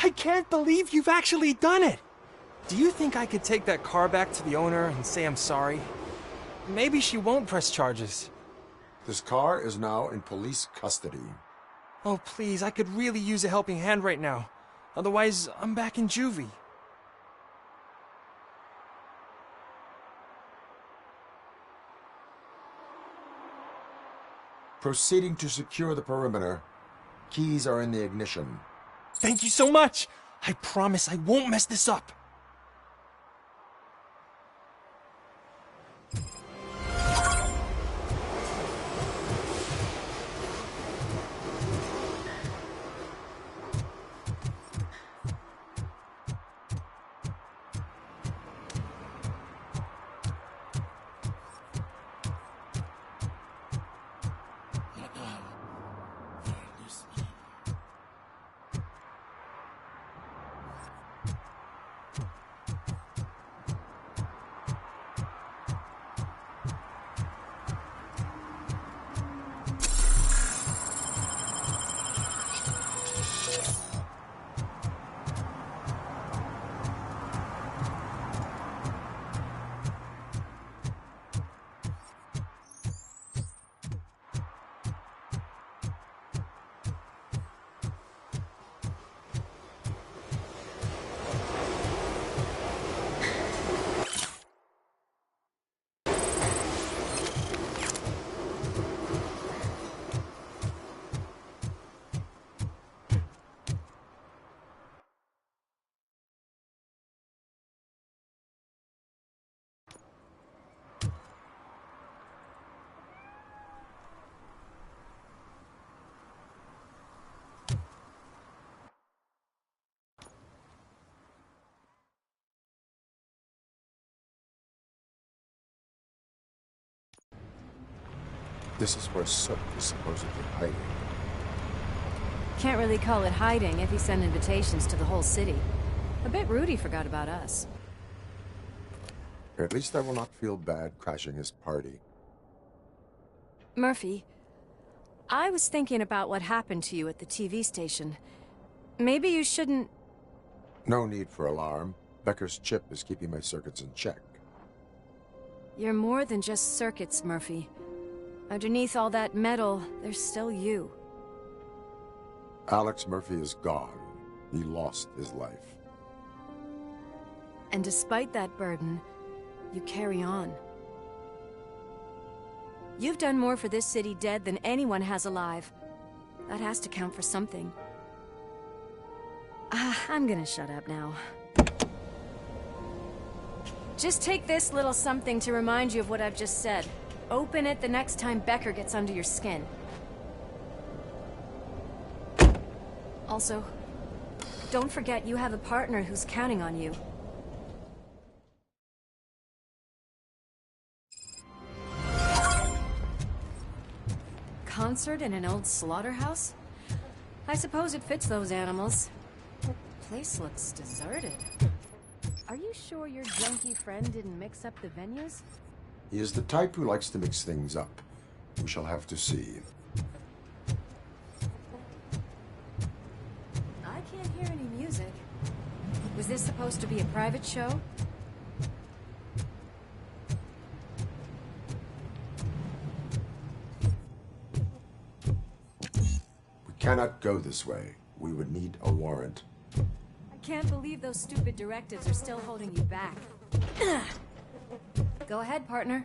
I can't believe you've actually done it! Do you think I could take that car back to the owner and say I'm sorry? Maybe she won't press charges. This car is now in police custody. Oh, please, I could really use a helping hand right now. Otherwise, I'm back in juvie. Proceeding to secure the perimeter. Keys are in the ignition. Thank you so much! I promise I won't mess this up. This is where Sook is supposedly hiding. Can't really call it hiding if he sent invitations to the whole city. A bit rude he forgot about us. At least I will not feel bad crashing his party. Murphy, I was thinking about what happened to you at the TV station. Maybe you shouldn't... No need for alarm. Becker's chip is keeping my circuits in check. You're more than just circuits, Murphy. Underneath all that metal, there's still you. Alex Murphy is gone. He lost his life. And despite that burden, you carry on. You've done more for this city dead than anyone has alive. That has to count for something. I'm gonna shut up now. Just take this little something to remind you of what I've just said. Open it the next time Becker gets under your skin. Also, don't forget you have a partner who's counting on you. Concert in an old slaughterhouse? I suppose it fits those animals. The place looks deserted. Are you sure your junkie friend didn't mix up the venues? He is the type who likes to mix things up. We shall have to see. I can't hear any music. Was this supposed to be a private show? We cannot go this way. We would need a warrant. I can't believe those stupid directives are still holding you back. Go ahead, partner.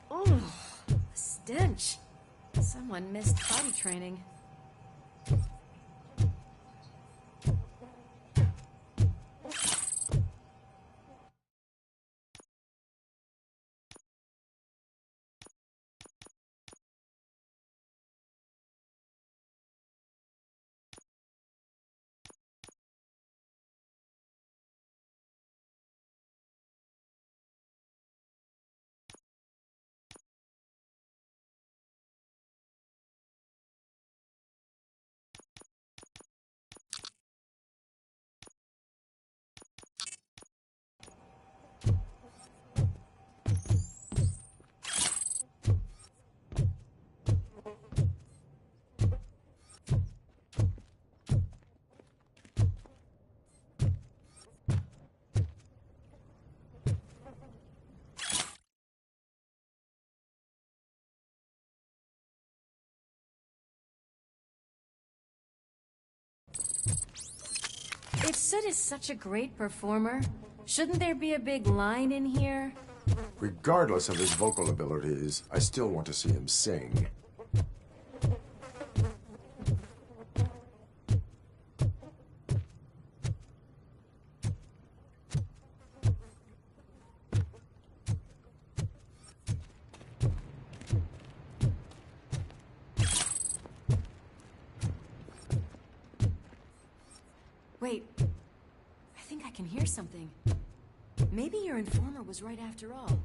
Oh, stench. Someone missed potty training. If Sid is such a great performer, shouldn't there be a big line in here? Regardless of his vocal abilities, I still want to see him sing. Wait, I think I can hear something. Maybe your informer was right after all.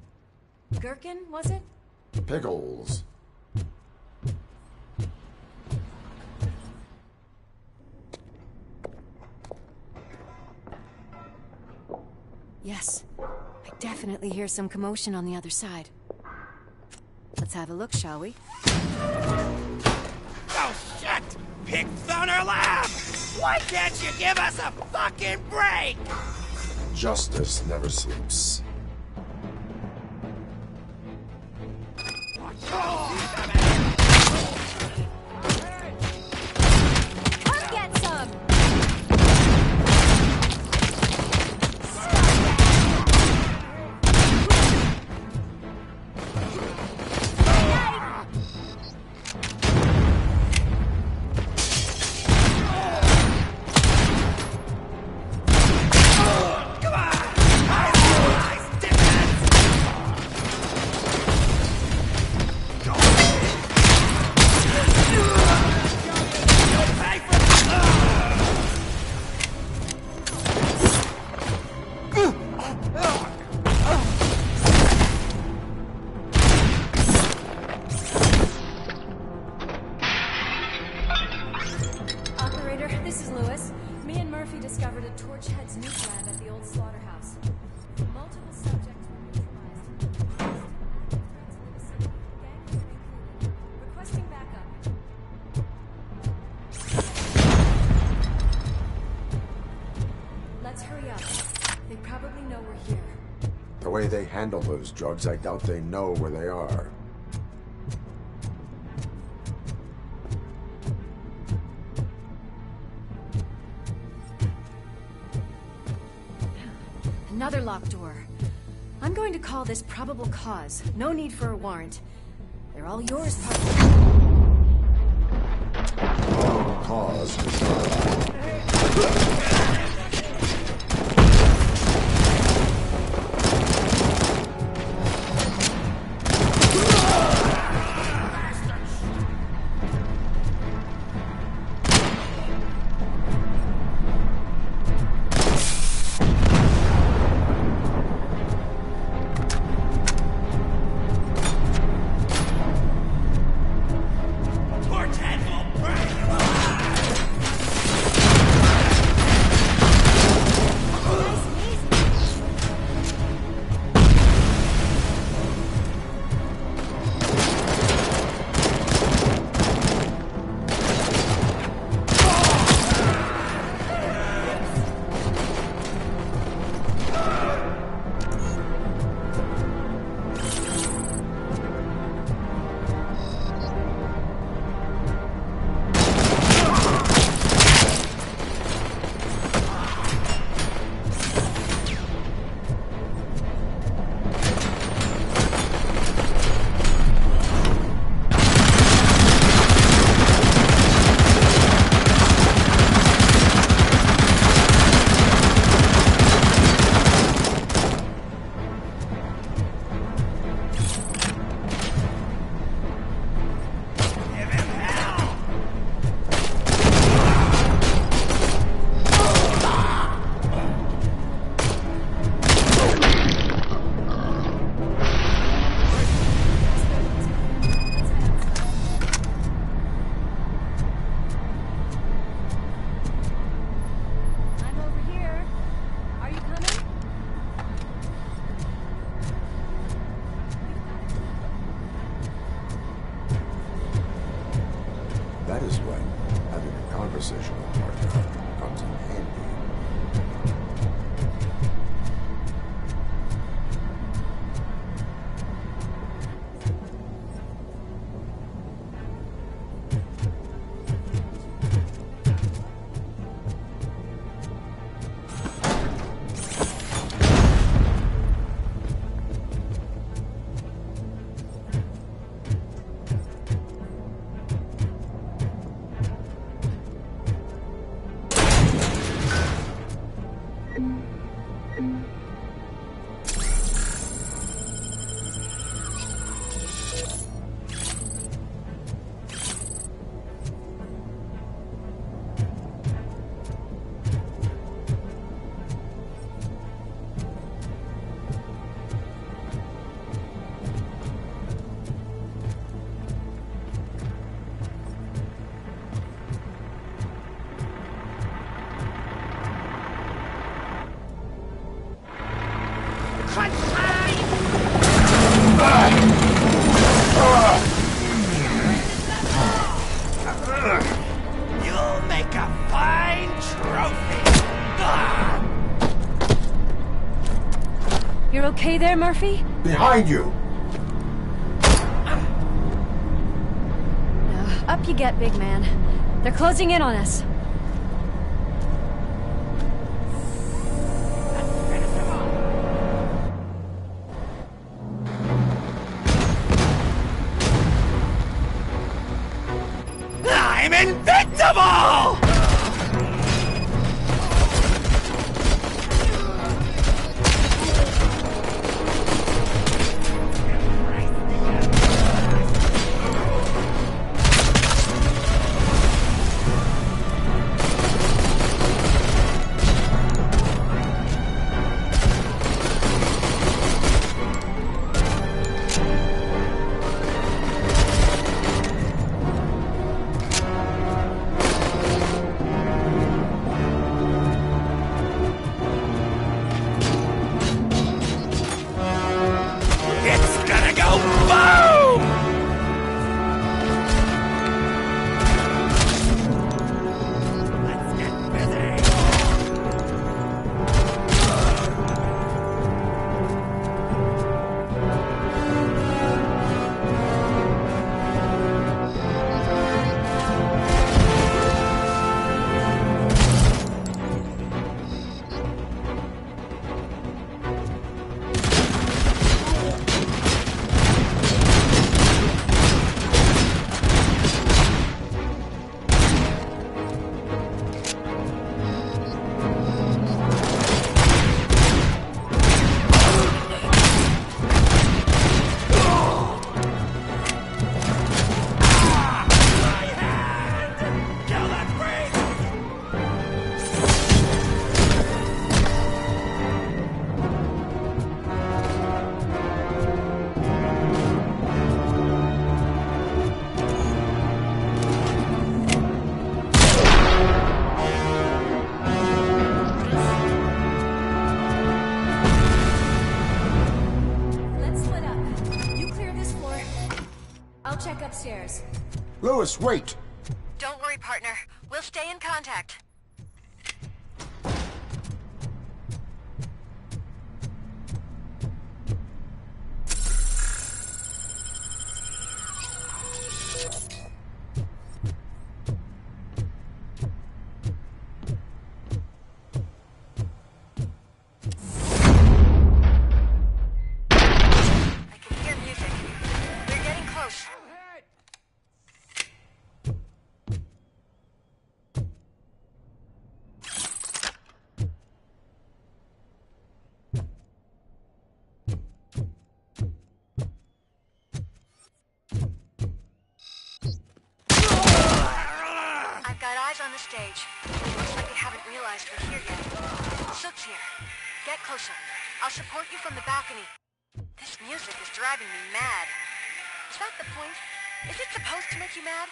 Gherkin, was it? Pickles. Yes, I definitely hear some commotion on the other side. Let's have a look, shall we? Oh, shit! Pig Thunder Lab! Why can't you give us a fucking break? Justice never sleeps. Come get some! Operator, this is Lewis. Me and Murphy discovered a Torchhead's nuke lab at the old slaughterhouse. Multiple subjects were neutralized. Requesting backup. Let's hurry up. They probably know we're here. The way they handle those drugs, I doubt they know where they are. Another locked door. I'm going to call this probable cause. No need for a warrant. They're all yours, partner. Cause. Torchhead will burn you alive! That is when having a conversational partner comes in handy. You'll make a fine trophy. Ah! You're okay there, Murphy? Behind you! Up you get, big man. They're closing in on us. I'm invincible! It's gonna go boom! Let's get busy! Kill that freak! Let's split up. You clear this floor. I'll check upstairs. Lewis, wait! Don't worry, partner. We'll stay in contact. I can hear music. We're getting close. I've got eyes on the stage. Looks like they haven't realized we're here yet. Sook's here. Get closer. I'll support you from the balcony. This music is driving me mad. Is that the point? Is it supposed to make you mad?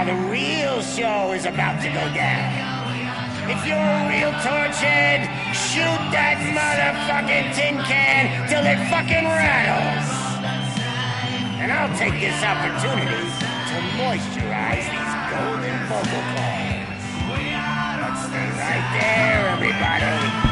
how the real show is about to go down. If you're a real torchhead, shoot that motherfucking tin can till it fucking rattles. And I'll take this opportunity to moisturize these golden vocal cords. Let's stay right there, everybody.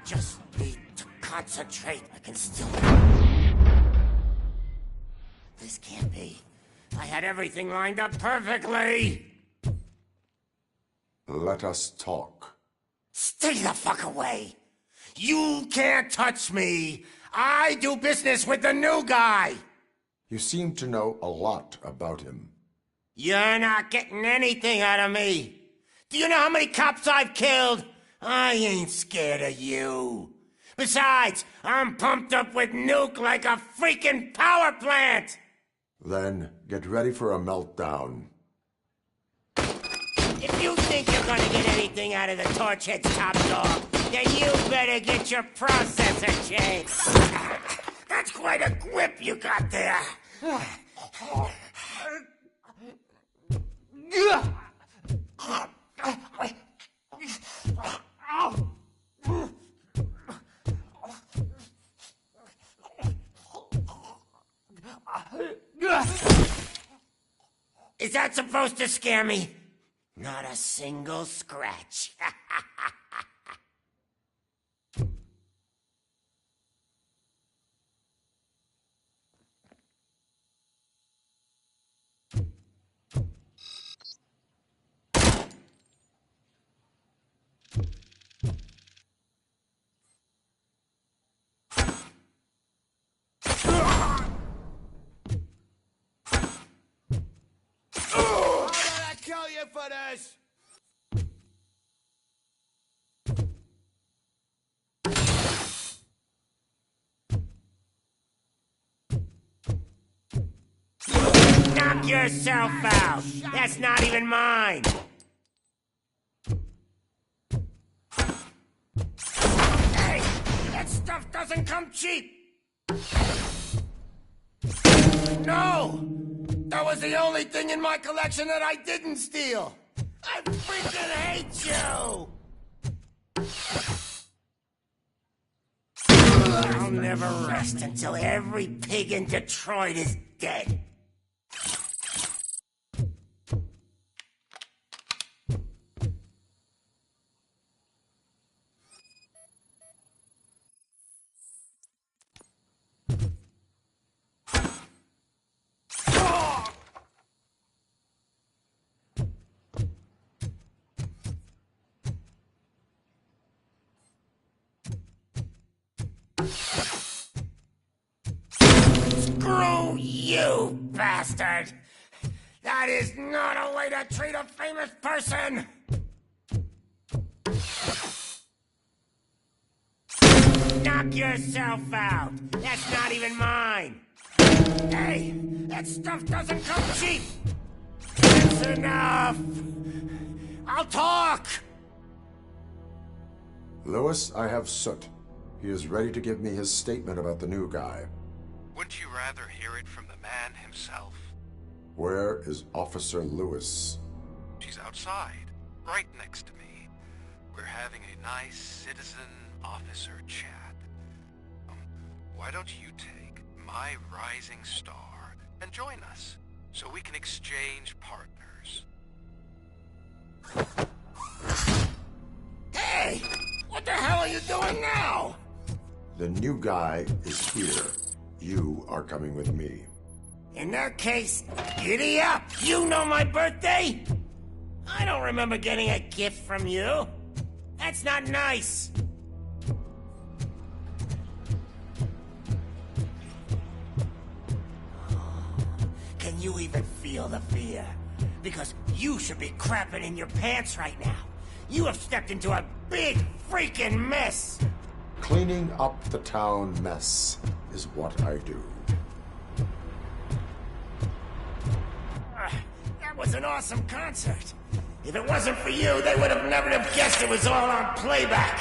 Just need to concentrate. I can still... This can't be. I had everything lined up perfectly. Let us talk. Stay the fuck away. You can't touch me. I do business with the new guy. You seem to know a lot about him. You're not getting anything out of me. Do you know how many cops I've killed? I ain't scared of you. Besides, I'm pumped up with nuke like a freaking power plant! Then get ready for a meltdown. If you think you're gonna get anything out of the Torchhead's top dog, then you better get your processor changed. That's quite a grip you got there. Is that supposed to scare me? Not a single scratch. For this. Knock yourself out. That's not even mine. doesn't come cheap! No! That was the only thing in my collection that I didn't steal! I freaking hate you! I'll never rest until every pig in Detroit is dead. Screw you, bastard! That is not a way to treat a famous person! Knock yourself out! That's not even mine! Hey, that stuff doesn't come cheap! That's enough! I'll talk! Lewis, I have Soot. He is ready to give me his statement about the new guy. Wouldn't you rather hear it from the man himself? Where is Officer Lewis? She's outside, right next to me. We're having a nice citizen-officer chat. Why don't you take my rising star and join us, so we can exchange partners? Hey! What the hell are you doing now? The new guy is here. You are coming with me. In that case, giddy up! You know my birthday? I don't remember getting a gift from you. That's not nice. Can you even feel the fear? Because you should be crapping in your pants right now. You have stepped into a big freaking mess. Cleaning up the town mess is what I do. That was an awesome concert. If it wasn't for you, they would have never have guessed it was all on playback.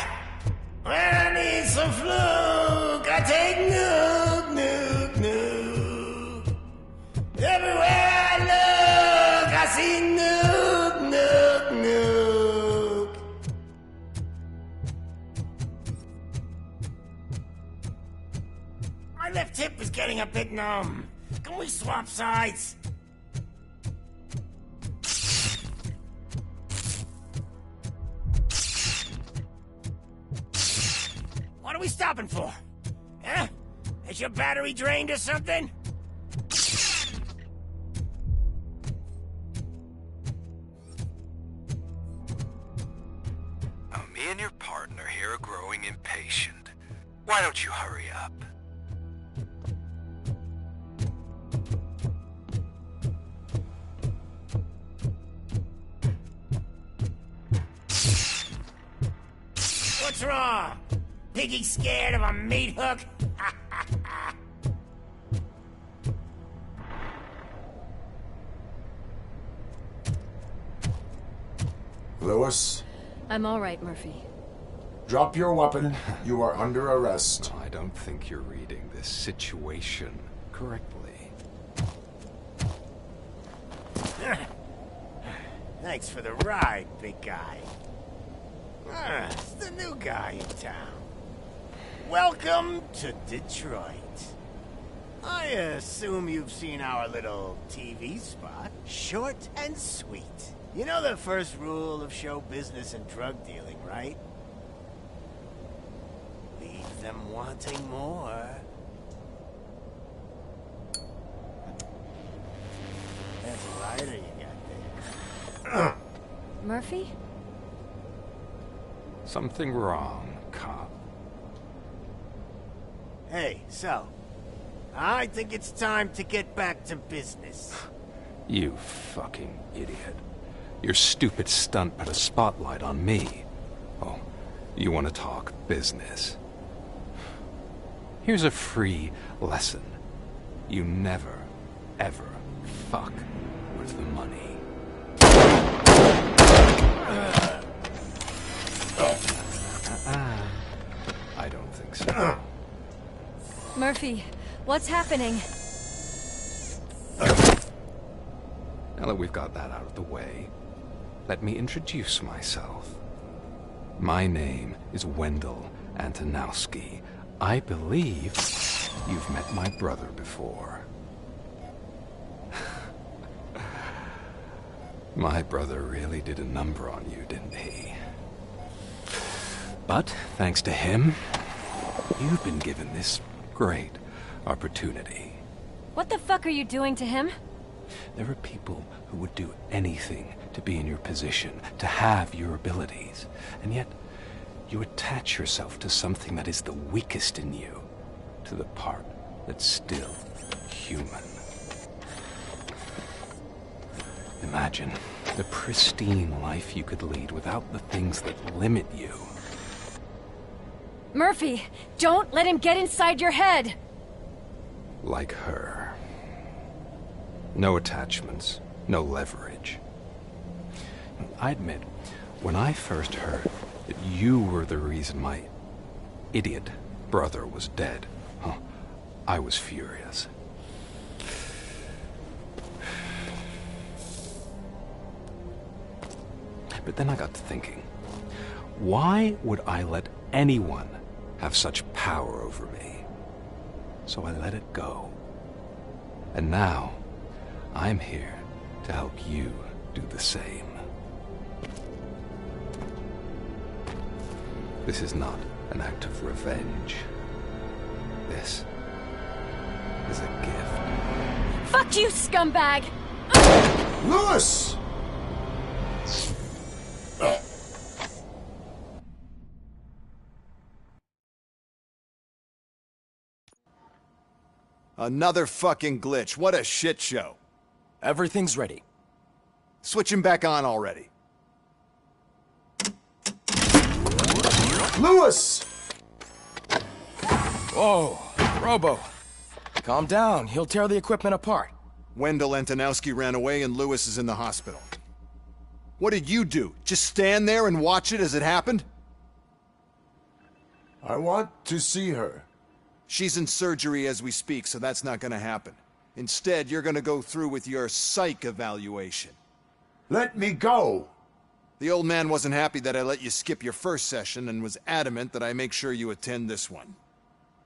When I need some fluke, I take nuke, nuke, nuke. Everywhere I look, I see nuke, nuke, nuke. My left hip is getting a bit numb. Can we swap sides? What are we stopping for? Huh? Is your battery drained or something? Me and your partner here are growing impatient. Why don't you hurry up? What's wrong? Piggy scared of a meat hook? Lewis, I'm all right, Murphy. drop your weapon. You are under arrest. I don't think you're reading this situation correctly. Thanks for the ride, big guy. It's the new guy in town. Welcome to Detroit. I assume you've seen our little TV spot. Short and sweet. You know the first rule of show business and drug dealing, right? Leave them wanting more. That's a lighter you got there. Murphy? Something wrong, cop. Hey, so, I think it's time to get back to business. You fucking idiot. Your stupid stunt put a spotlight on me. Oh, you want to talk business? Here's a free lesson. You never, ever fuck with the money. I don't think so. Murphy, what's happening? Now that we've got that out of the way, let me introduce myself. My name is Wendell Antonowski. I believe you've met my brother before. My brother really did a number on you, didn't he? But thanks to him, you've been given this great opportunity. What the fuck are you doing to him? There are people who would do anything to be in your position, to have your abilities, and yet you attach yourself to something that is the weakest in you, to the part that's still human. Imagine the pristine life you could lead without the things that limit you. Murphy, don't let him get inside your head! Like her. No attachments, no leverage. I admit, when I first heard that you were the reason my idiot brother was dead, I was furious. But then I got to thinking, why would I let anyone have such power over me? So I let it go. And now, I'm here to help you do the same. This is not an act of revenge. This is a gift. Fuck you, scumbag! Lewis! Another fucking glitch. What a shit show. Everything's ready. Switch him back on already. Lewis! Whoa, Robo. Calm down, he'll tear the equipment apart. Wendell Antonowski ran away and Lewis is in the hospital. What did you do? Just stand there and watch it as it happened? I want to see her. She's in surgery as we speak, so that's not gonna happen. Instead, you're gonna go through with your psych evaluation. Let me go! The old man wasn't happy that I let you skip your first session and was adamant that I make sure you attend this one.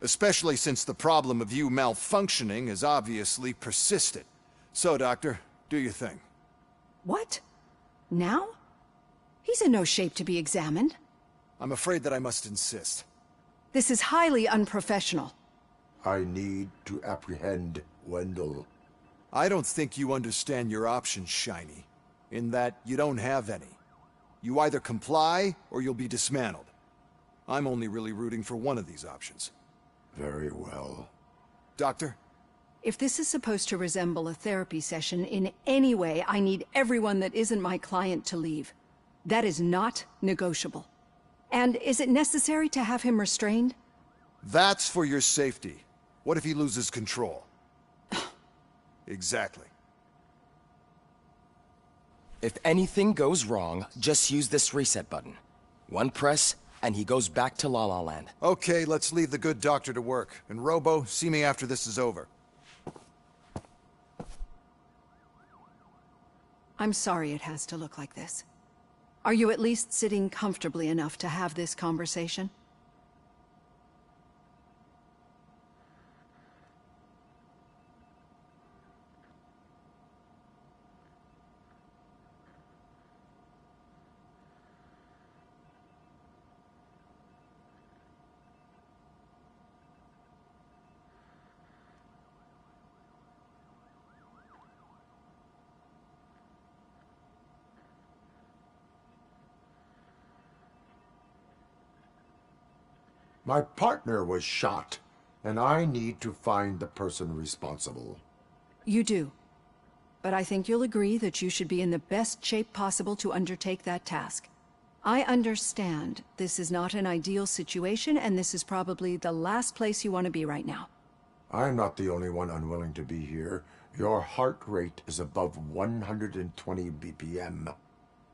Especially since the problem of you malfunctioning has obviously persisted. So, Doctor, do your thing. What? Now? He's in no shape to be examined. I'm afraid that I must insist. This is highly unprofessional. I need to apprehend Wendell. I don't think you understand your options, Shiny. In that you don't have any. You either comply, or you'll be dismantled. I'm only really rooting for one of these options. Very well. Doctor? If this is supposed to resemble a therapy session in any way, I need everyone that isn't my client to leave. That is not negotiable. And is it necessary to have him restrained? That's for your safety. What if he loses control? Exactly. If anything goes wrong, just use this reset button. One press, and he goes back to La La Land. Okay, let's leave the good doctor to work. And Robo, see me after this is over. I'm sorry it has to look like this. Are you at least sitting comfortably enough to have this conversation? My partner was shot, and I need to find the person responsible. You do. But I think you'll agree that you should be in the best shape possible to undertake that task. I understand this is not an ideal situation, and this is probably the last place you want to be right now. I'm not the only one unwilling to be here. Your heart rate is above 120 BPM.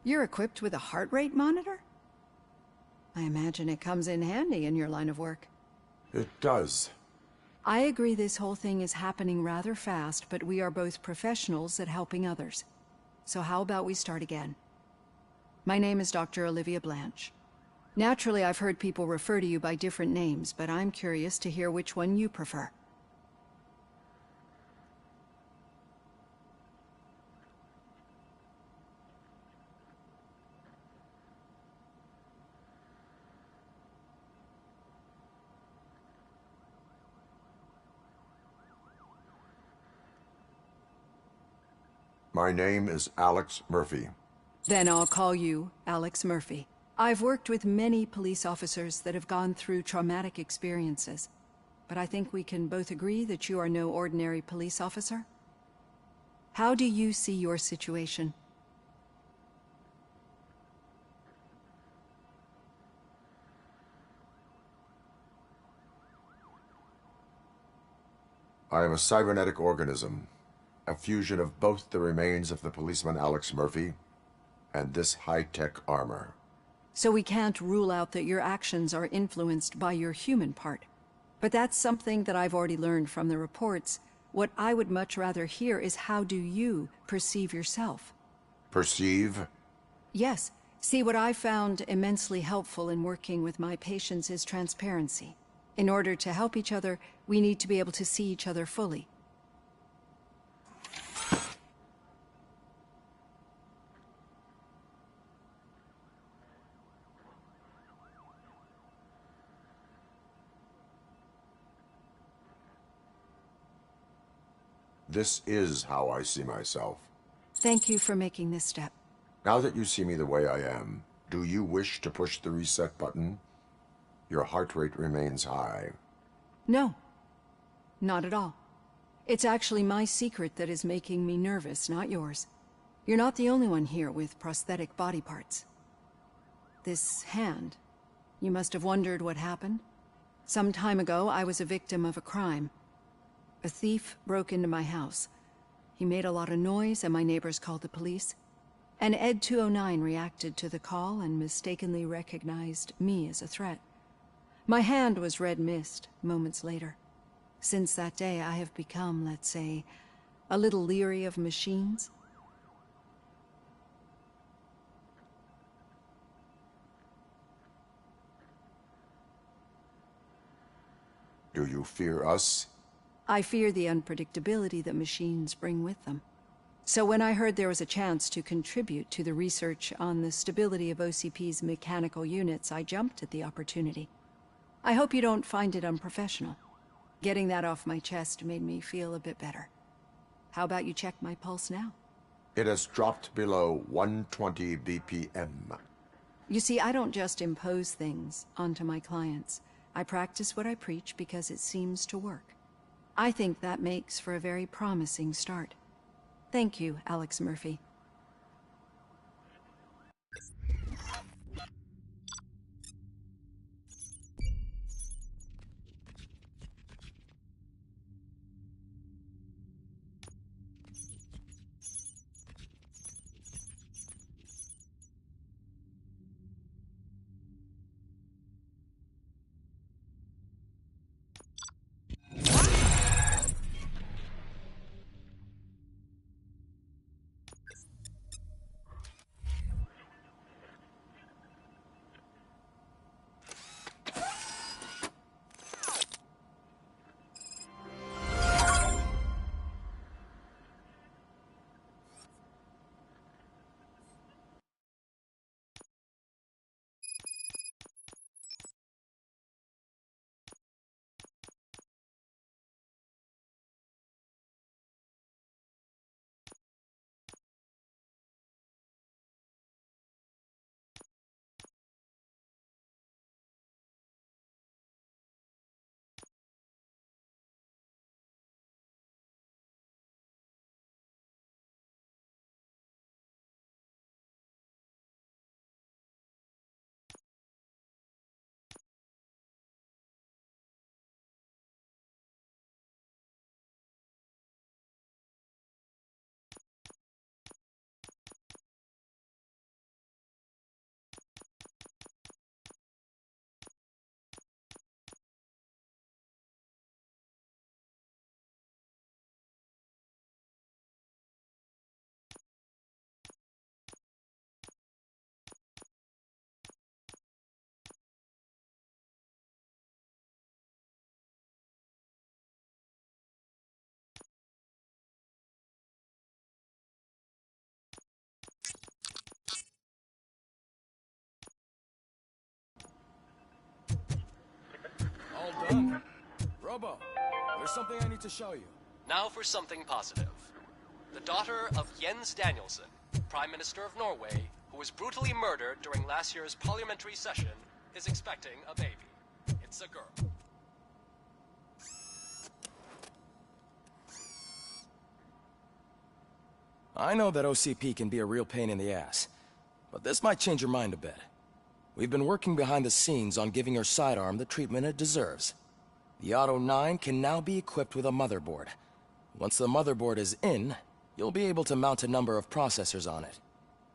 You're equipped with a heart rate monitor? I imagine it comes in handy in your line of work. It does. I agree this whole thing is happening rather fast, but we are both professionals at helping others. So how about we start again? My name is Dr. Olivia Blanche. Naturally, I've heard people refer to you by different names, but I'm curious to hear which one you prefer. My name is Alex Murphy. Then I'll call you Alex Murphy. I've worked with many police officers that have gone through traumatic experiences, but I think we can both agree that you are no ordinary police officer. How do you see your situation? I am a cybernetic organism, a fusion of both the remains of the policeman Alex Murphy and this high-tech armor. So we can't rule out that your actions are influenced by your human part. But that's something that I've already learned from the reports. What I would much rather hear is how do you perceive yourself? Perceive? Yes. See, what I found immensely helpful in working with my patients is transparency. In order to help each other, we need to be able to see each other fully. This is how I see myself. Thank you for making this step. Now that you see me the way I am, do you wish to push the reset button? Your heart rate remains high. No. Not at all. It's actually my secret that is making me nervous, not yours. You're not the only one here with prosthetic body parts. This hand. You must have wondered what happened. Some time ago, I was a victim of a crime. A thief broke into my house. He made a lot of noise and my neighbors called the police. And Ed 209 reacted to the call and mistakenly recognized me as a threat. My hand was red mist moments later. Since that day, I have become, let's say, a little leery of machines. Do you fear us? I fear the unpredictability that machines bring with them. So when I heard there was a chance to contribute to the research on the stability of OCP's mechanical units, I jumped at the opportunity. I hope you don't find it unprofessional. Getting that off my chest made me feel a bit better. How about you check my pulse now? It has dropped below 120 BPM. You see, I don't just impose things onto my clients. I practice what I preach because it seems to work. I think that makes for a very promising start. Thank you, Alex Murphy. Son, Robo, there's something I need to show you. Now for something positive. The daughter of Jens Danielson, Prime Minister of Norway, who was brutally murdered during last year's parliamentary session, is expecting a baby. It's a girl. I know that OCP can be a real pain in the ass, but this might change your mind a bit. We've been working behind the scenes on giving her sidearm the treatment it deserves. The Auto 9 can now be equipped with a motherboard. Once the motherboard is in, you'll be able to mount a number of processors on it.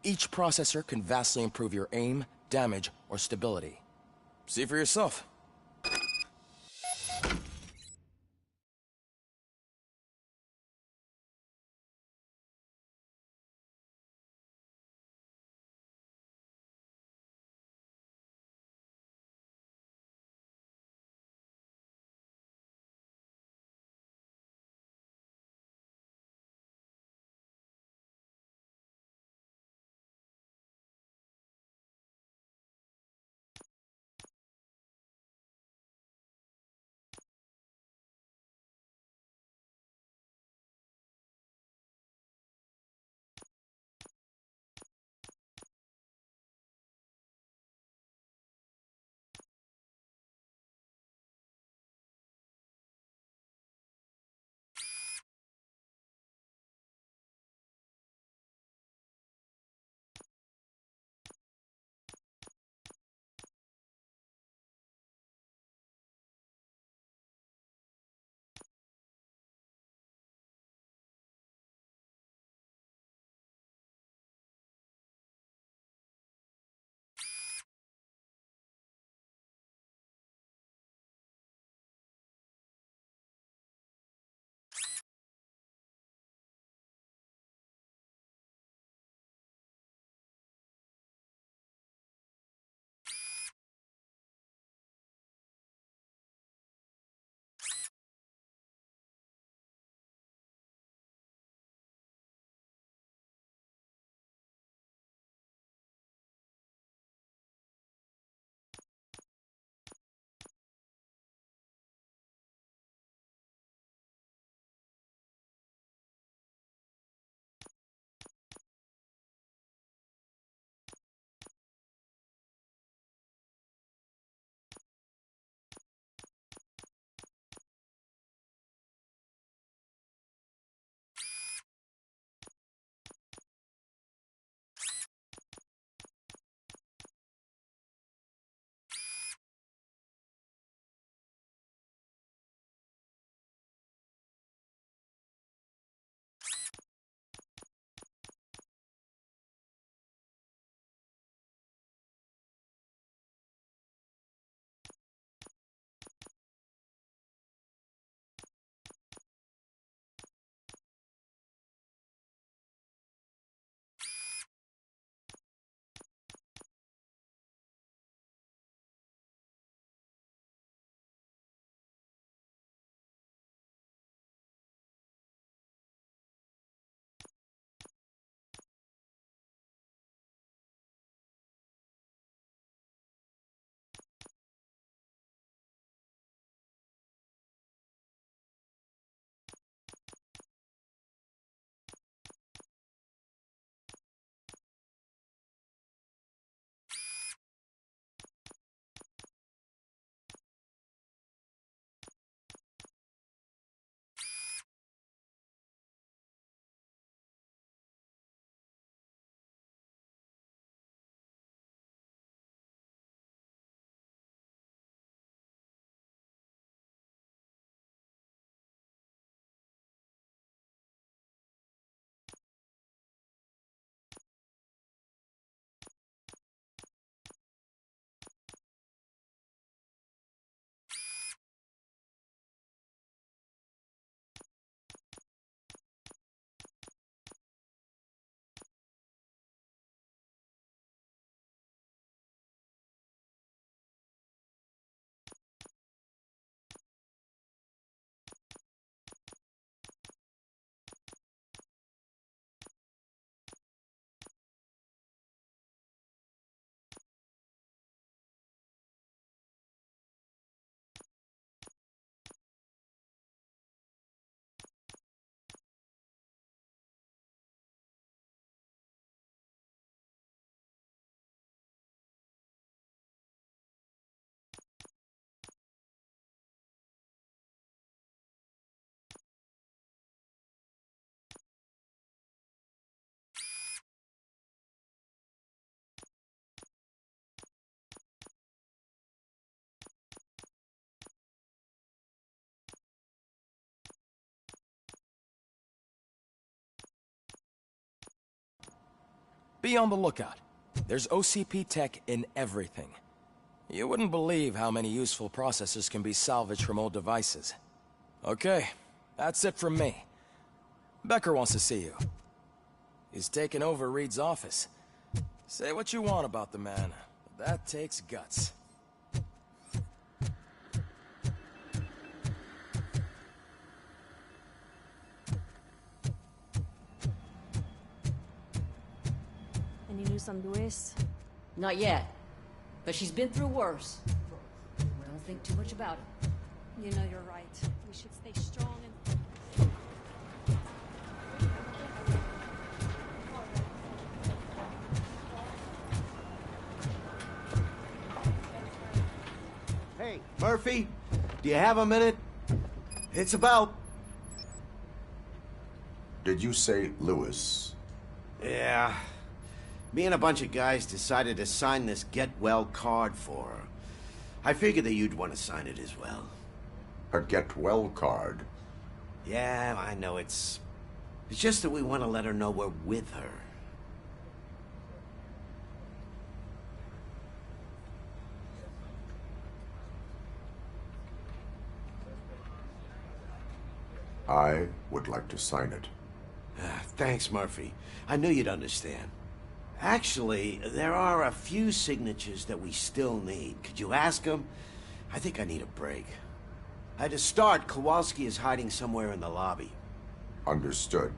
Each processor can vastly improve your aim, damage, or stability. See for yourself. Be on the lookout. There's OCP tech in everything. You wouldn't believe how many useful processors can be salvaged from old devices. Okay, that's it from me. Becker wants to see you. He's taken over Reed's office. Say what you want about the man, but that takes guts. Any news on Luis? Not yet. But she's been through worse. Don't think too much about it. You know you're right. We should stay strong and... Hey, Murphy, do you have a minute? It's about... Did you say Lewis? Yeah. Me and a bunch of guys decided to sign this get well card for her. I figured that you'd want to sign it as well. A get well card? Yeah, I know it's just that we want to let her know we're with her. I would like to sign it. Thanks, Murphy. I knew you'd understand. Actually, there are a few signatures that we still need. Could you ask them? I think I need a break. To start, Kowalski is hiding somewhere in the lobby. Understood.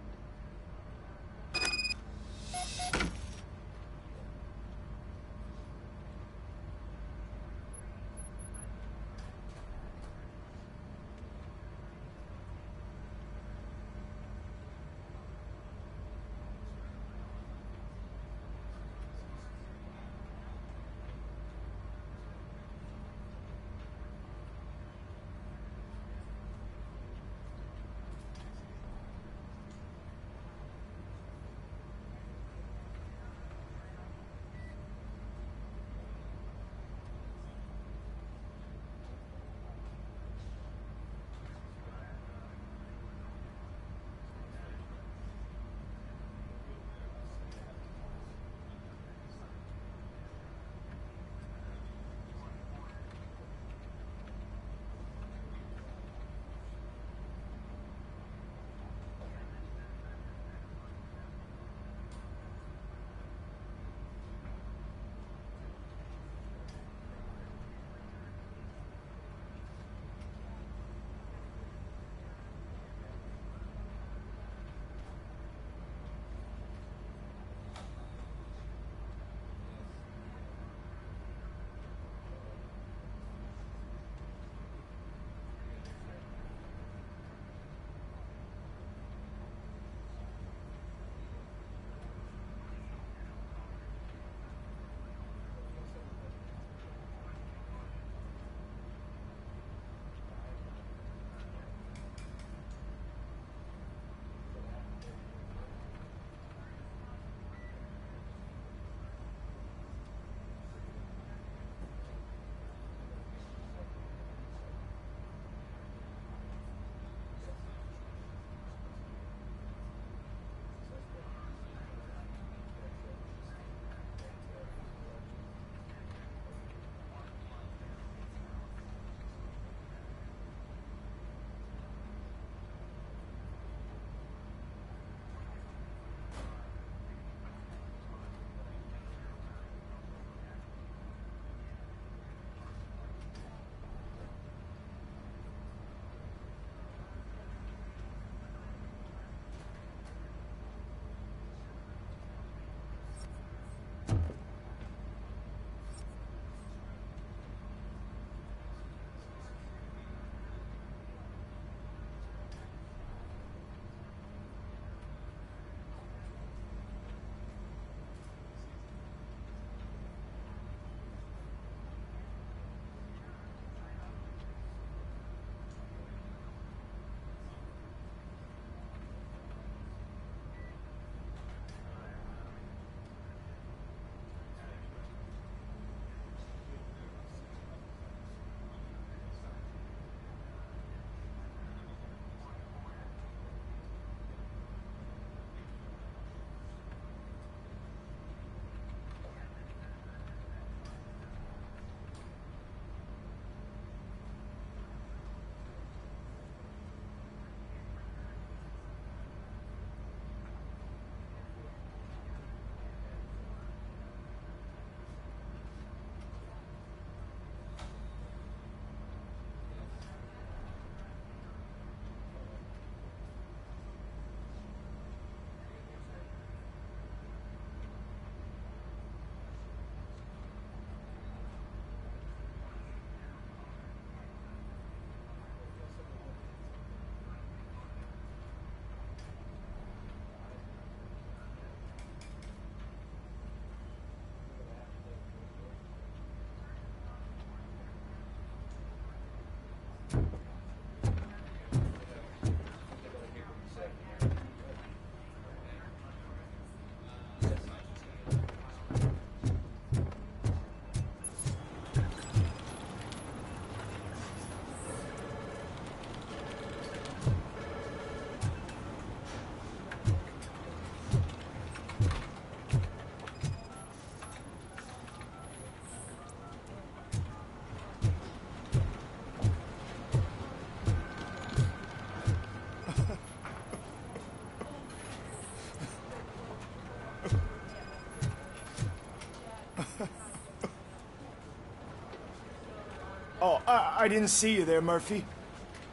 I didn't see you there, Murphy.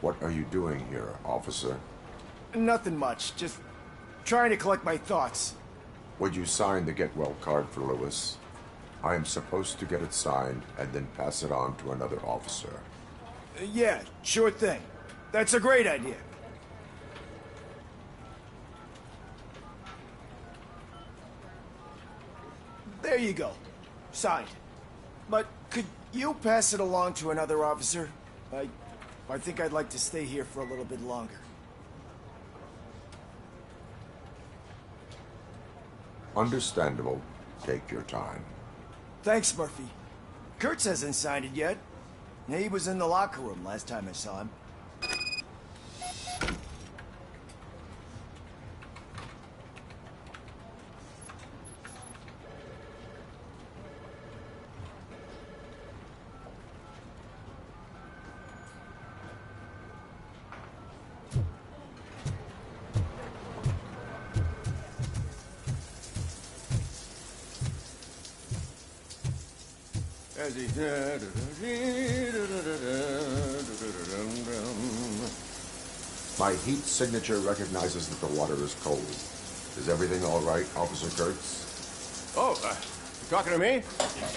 What are you doing here, officer? Nothing much, just trying to collect my thoughts. Would you sign the get well card for Lewis? I am supposed to get it signed and then pass it on to another officer. Yeah, sure thing. That's a great idea. There you go. Signed. But could you pass it along to another officer? I think I'd like to stay here for a little bit longer. Understandable. Take your time. Thanks, Murphy. Kurtz hasn't signed it yet. He was in the locker room last time I saw him. My heat signature recognizes that the water is cold. Is everything all right, Officer Kurtz? Oh, you talking to me?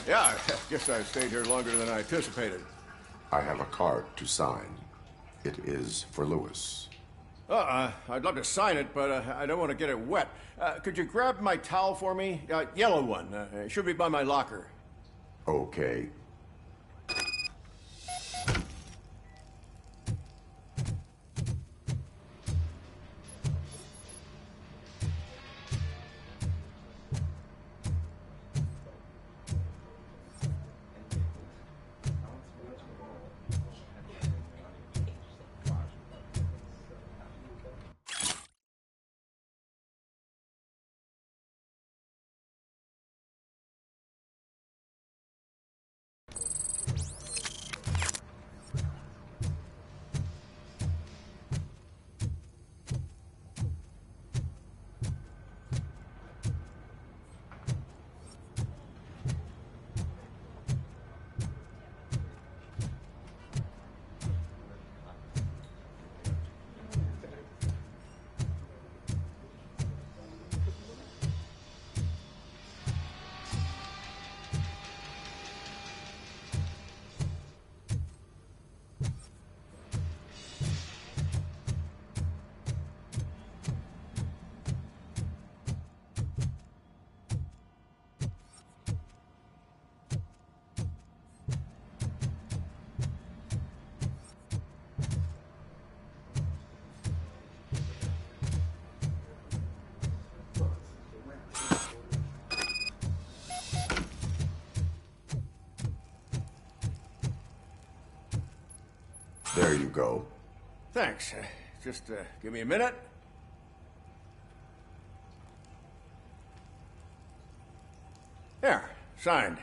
Yeah, I guess I stayed here longer than I anticipated. I have a card to sign. It is for Lewis. I'd love to sign it, but I don't want to get it wet. Could you grab my towel for me? Yellow one. It should be by my locker. Okay. There you go. Thanks. Just give me a minute. There, signed.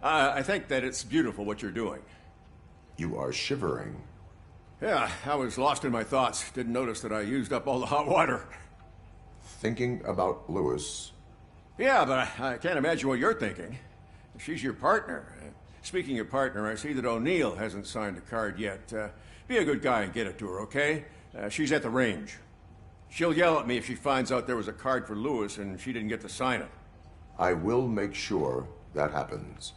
I think that it's beautiful what you're doing. You are shivering. Yeah, I was lost in my thoughts. Didn't notice that I used up all the hot water. Thinking about Lewis. Yeah, but I can't imagine what you're thinking. She's your partner. Speaking of partner, I see that O'Neill hasn't signed a card yet. Be a good guy and get it to her, okay? She's at the range. She'll yell at me if she finds out there was a card for Lewis and she didn't get to sign it. I will make sure that happens.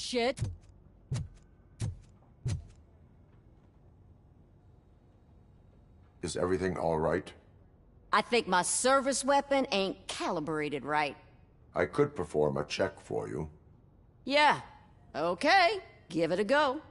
shit. Is everything all right? I think my service weapon ain't calibrated right. I could perform a check for you. Yeah. Okay. Give it a go.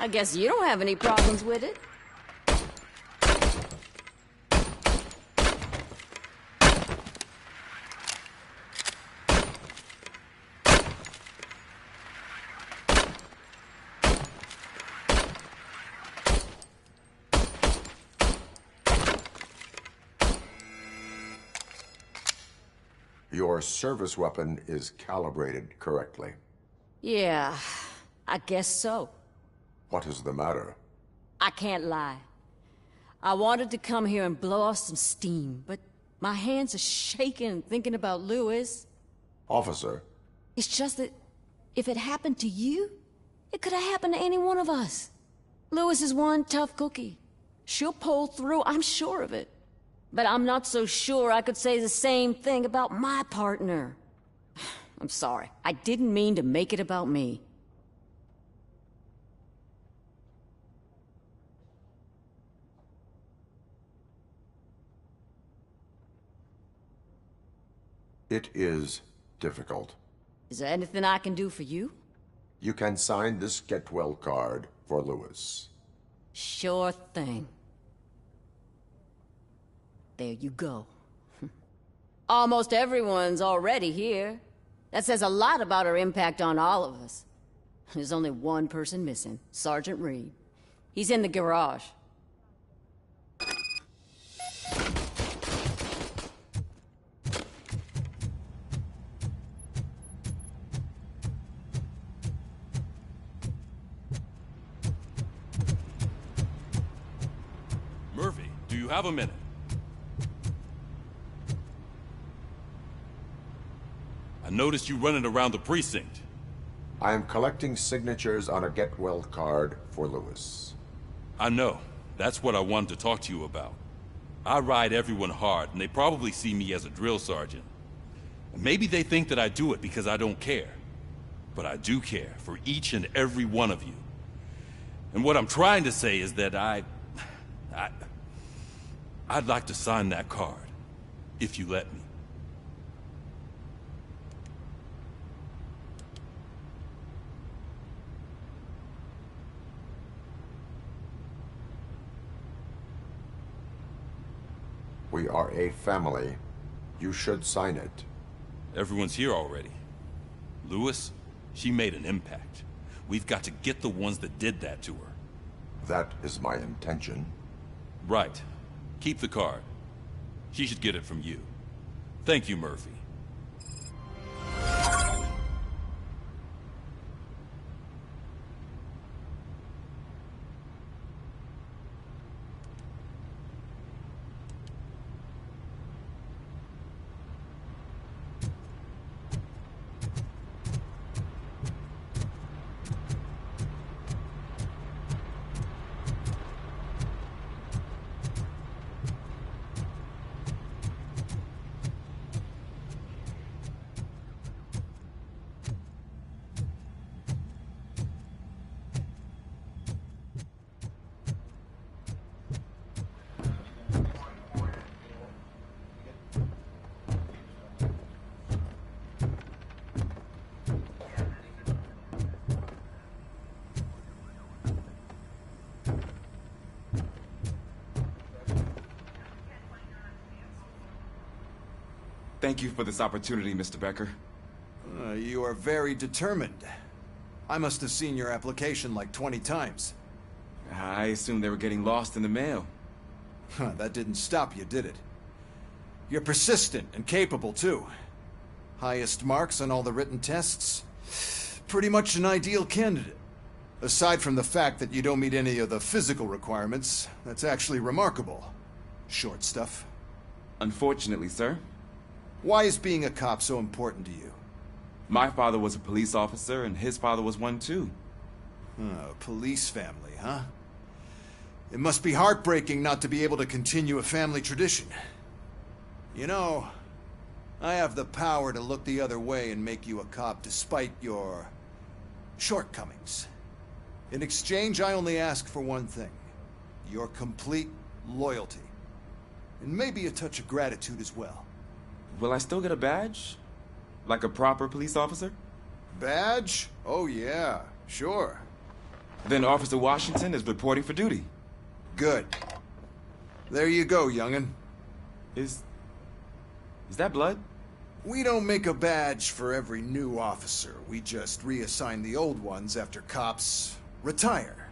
I guess you don't have any problems with it. Your service weapon is calibrated correctly. Yeah, I guess so. What is the matter? I can't lie. I wanted to come here and blow off some steam, but my hands are shaking thinking about Lewis. Officer. It's just that if it happened to you, it could have happened to any one of us. Lewis is one tough cookie. She'll pull through, I'm sure of it. But I'm not so sure I could say the same thing about my partner. I'm sorry. I didn't mean to make it about me. It is difficult. Is there anything I can do for you? You can sign this get well card for Lewis. Sure thing. There you go. Almost everyone's already here. That says a lot about her impact on all of us. There's only one person missing, Sergeant Reed. He's in the garage. Murphy, do you have a minute? I noticed you running around the precinct. I am collecting signatures on a get well card for Lewis. I know. That's what I wanted to talk to you about. I ride everyone hard, and they probably see me as a drill sergeant. And maybe they think that I do it because I don't care. But I do care for each and every one of you. And what I'm trying to say is that I'd like to sign that card, if you let me. We are a family. You should sign it. Everyone's here already. Lewis, she made an impact. We've got to get the ones that did that to her. That is my intention. Right. Keep the card. She should get it from you. Thank you, Murphy. Thank you for this opportunity, Mr. Becker. You are very determined. I must have seen your application like 20 times. I assumed they were getting lost in the mail. That didn't stop you, did it? You're persistent and capable, too. Highest marks on all the written tests. Pretty much an ideal candidate. Aside from the fact that you don't meet any of the physical requirements, that's actually remarkable. Short stuff. Unfortunately, sir. Why is being a cop so important to you? My father was a police officer, and his father was one too. A police family, huh? It must be heartbreaking not to be able to continue a family tradition. You know, I have the power to look the other way and make you a cop despite your shortcomings. In exchange, I only ask for one thing. Your complete loyalty. And maybe a touch of gratitude as well. Will I still get a badge? Like a proper police officer? Badge? Oh yeah, sure. Then Officer Washington is reporting for duty. Good. There you go, young'un. Is that blood? We don't make a badge for every new officer. We just reassign the old ones after cops retire.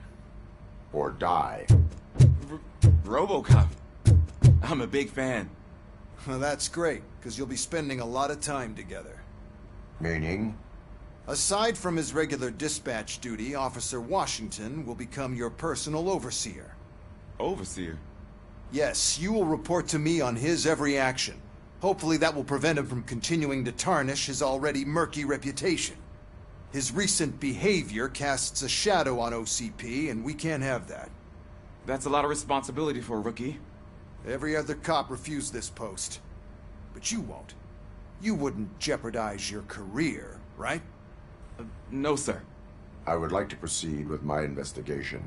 Or die. Robocop. I'm a big fan. Well, that's great, because you'll be spending a lot of time together. Meaning? Aside from his regular dispatch duty, Officer Washington will become your personal overseer. Overseer? Yes, you will report to me on his every action. Hopefully that will prevent him from continuing to tarnish his already murky reputation. His recent behavior casts a shadow on OCP, and we can't have that. That's a lot of responsibility for a rookie. Every other cop refused this post. But you won't. You wouldn't jeopardize your career, right? No, sir. I would like to proceed with my investigation,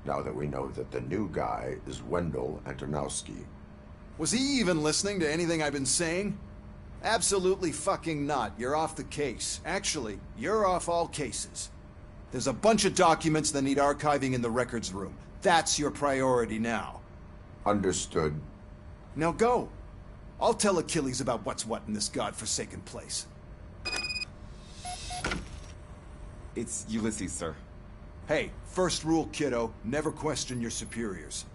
now that we know that the new guy is Wendell Antonowski. Was he even listening to anything I've been saying? Absolutely fucking not. You're off the case. Actually, you're off all cases. There's a bunch of documents that need archiving in the records room. That's your priority now. Understood. Now go. I'll tell Achilles about what's what in this godforsaken place. It's Ulysses, sir. Hey, first rule, kiddo, never question your superiors.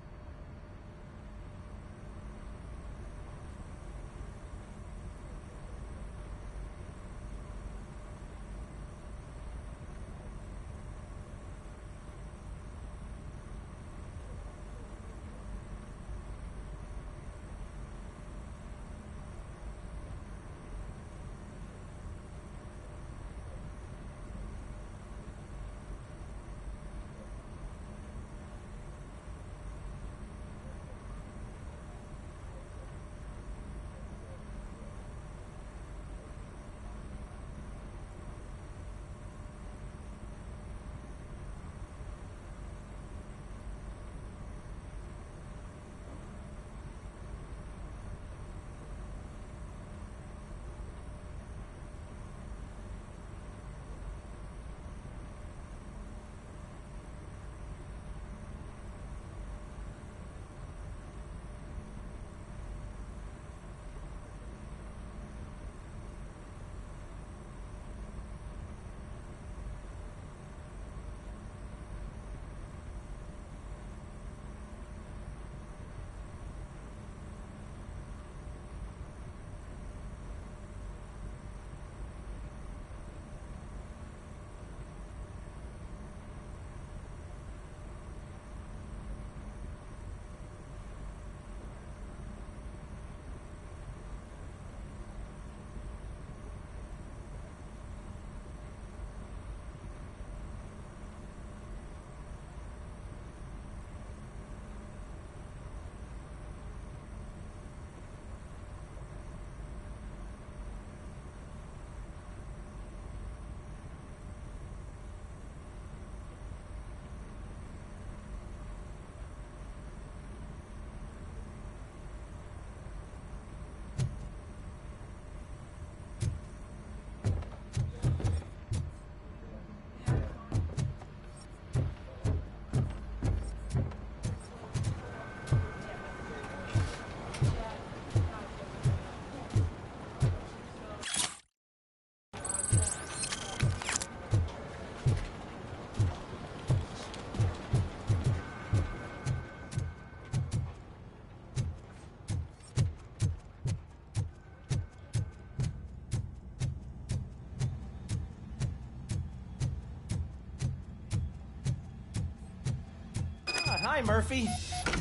Hi, Murphy.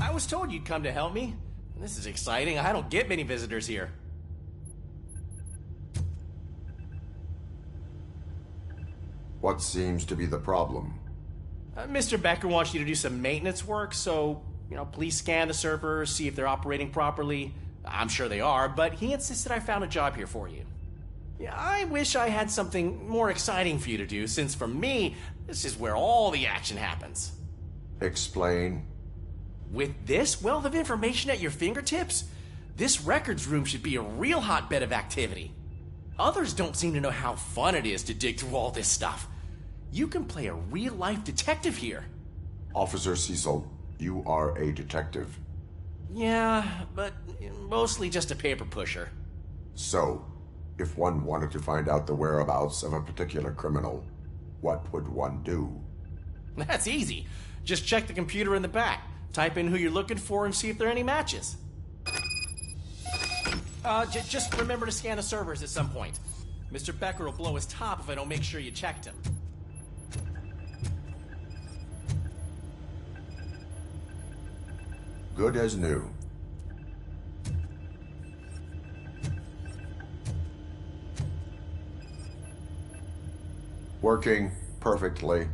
I was told you'd come to help me. This is exciting. I don't get many visitors here. What seems to be the problem? Mr. Becker wants you to do some maintenance work, so, please scan the servers, see if they're operating properly. I'm sure they are, but he insisted I found a job here for you. Yeah, I wish I had something more exciting for you to do, since for me, this is where all the action happens. Explain. With this wealth of information at your fingertips, this records room should be a real hotbed of activity. Others don't seem to know how fun it is to dig through all this stuff. You can play a real-life detective here. Officer Cecil, you are a detective. Yeah, but mostly just a paper pusher. So, if one wanted to find out the whereabouts of a particular criminal, what would one do? That's easy. Just check the computer in the back. Type in who you're looking for and see if there are any matches. Just remember to scan the servers at some point. Mr. Becker will blow his top if I don't make sure you checked him. Good as new. Working perfectly.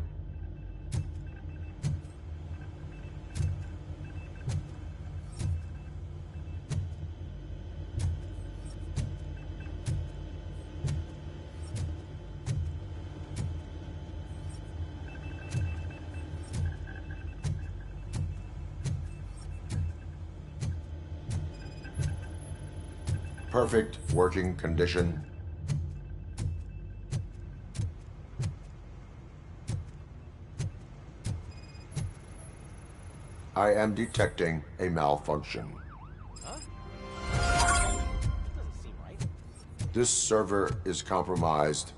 Perfect working condition. I am detecting a malfunction. Huh? Doesn't seem right. This server is compromised.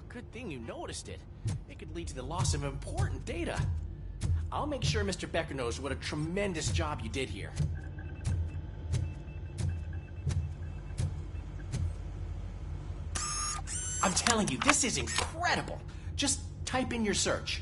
Good thing you noticed it. It could lead to the loss of important data. I'll make sure Mr. Becker knows what a tremendous job you did here. I'm telling you, this is incredible. Just type in your search.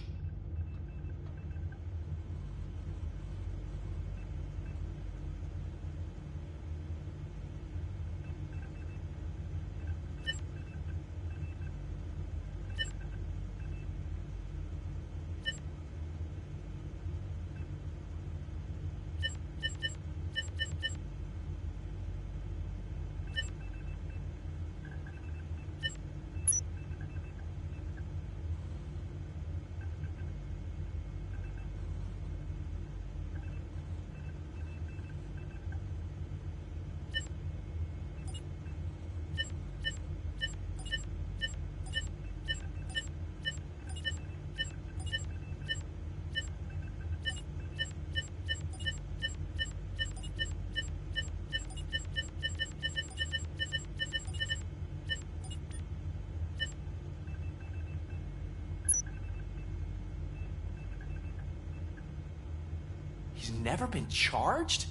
He's never been charged?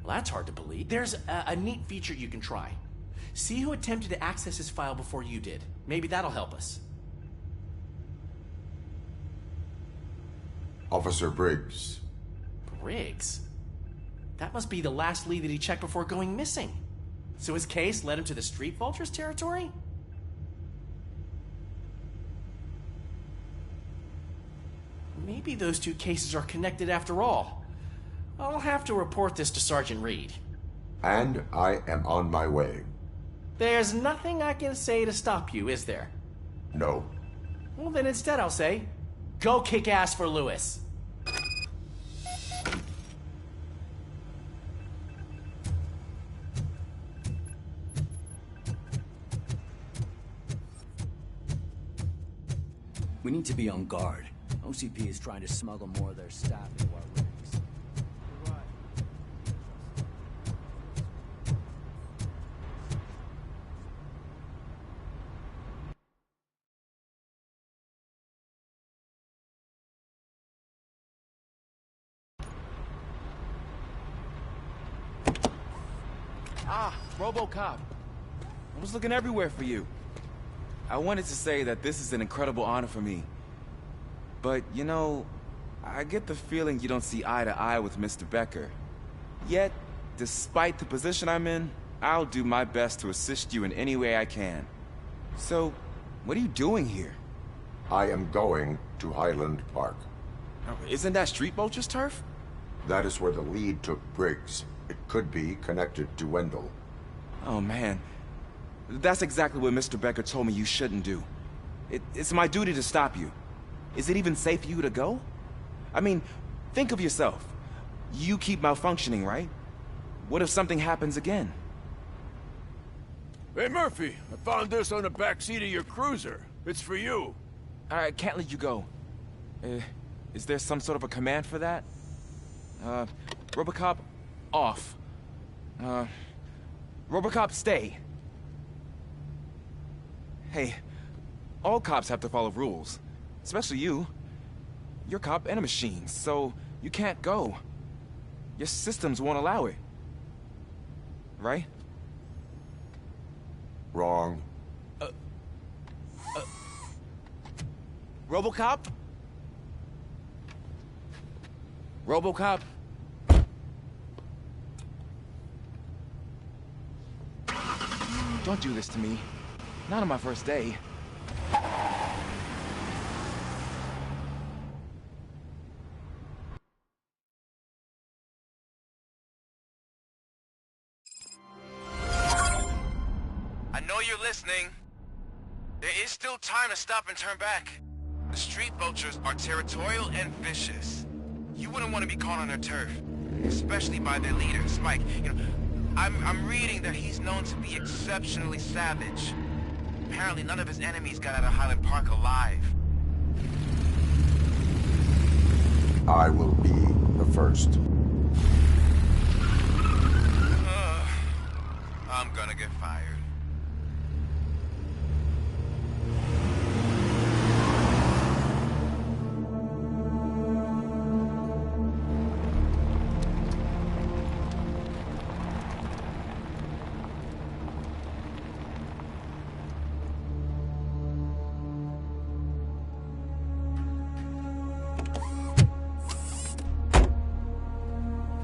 Well, that's hard to believe. There's a neat feature you can try. See who attempted to access his file before you did. Maybe that'll help us. Officer Briggs. Briggs? That must be the last lead that he checked before going missing. So his case led him to the Street Vultures territory? Maybe those two cases are connected after all. I'll have to report this to Sergeant Reed. And I am on my way. There's nothing I can say to stop you, is there? No. Well, then instead I'll say, go kick ass for Lewis. We need to be on guard. OCP is trying to smuggle more of their staff into our rigs. Ah, Robocop. I was looking everywhere for you. I wanted to say that this is an incredible honor for me. But, you know, I get the feeling you don't see eye to eye with Mr. Becker. Yet, despite the position I'm in, I'll do my best to assist you in any way I can. So, what are you doing here? I am going to Highland Park. Isn't that Street Vulture's turf? That is where the lead took Briggs. It could be connected to Wendell. Oh, man. That's exactly what Mr. Becker told me you shouldn't do. It's my duty to stop you. Is it even safe for you to go? I mean, think of yourself. You keep malfunctioning, right? What if something happens again? Hey, Murphy, I found this on the back seat of your cruiser. It's for you. I can't let you go. Is there some sort of a command for that? Robocop, off. Robocop, stay. Hey, all cops have to follow rules. Especially you. You're a cop and a machine, so you can't go. Your systems won't allow it. Right? Wrong. Robocop? Robocop? Don't do this to me. Not on my first day. I know you're listening. There is still time to stop and turn back. The street vultures are territorial and vicious. You wouldn't want to be caught on their turf, especially by their leader, Spike. You know, I'm reading that he's known to be exceptionally savage. Apparently none of his enemies got out of Highland Park alive. I will be the first. I'm gonna get fired.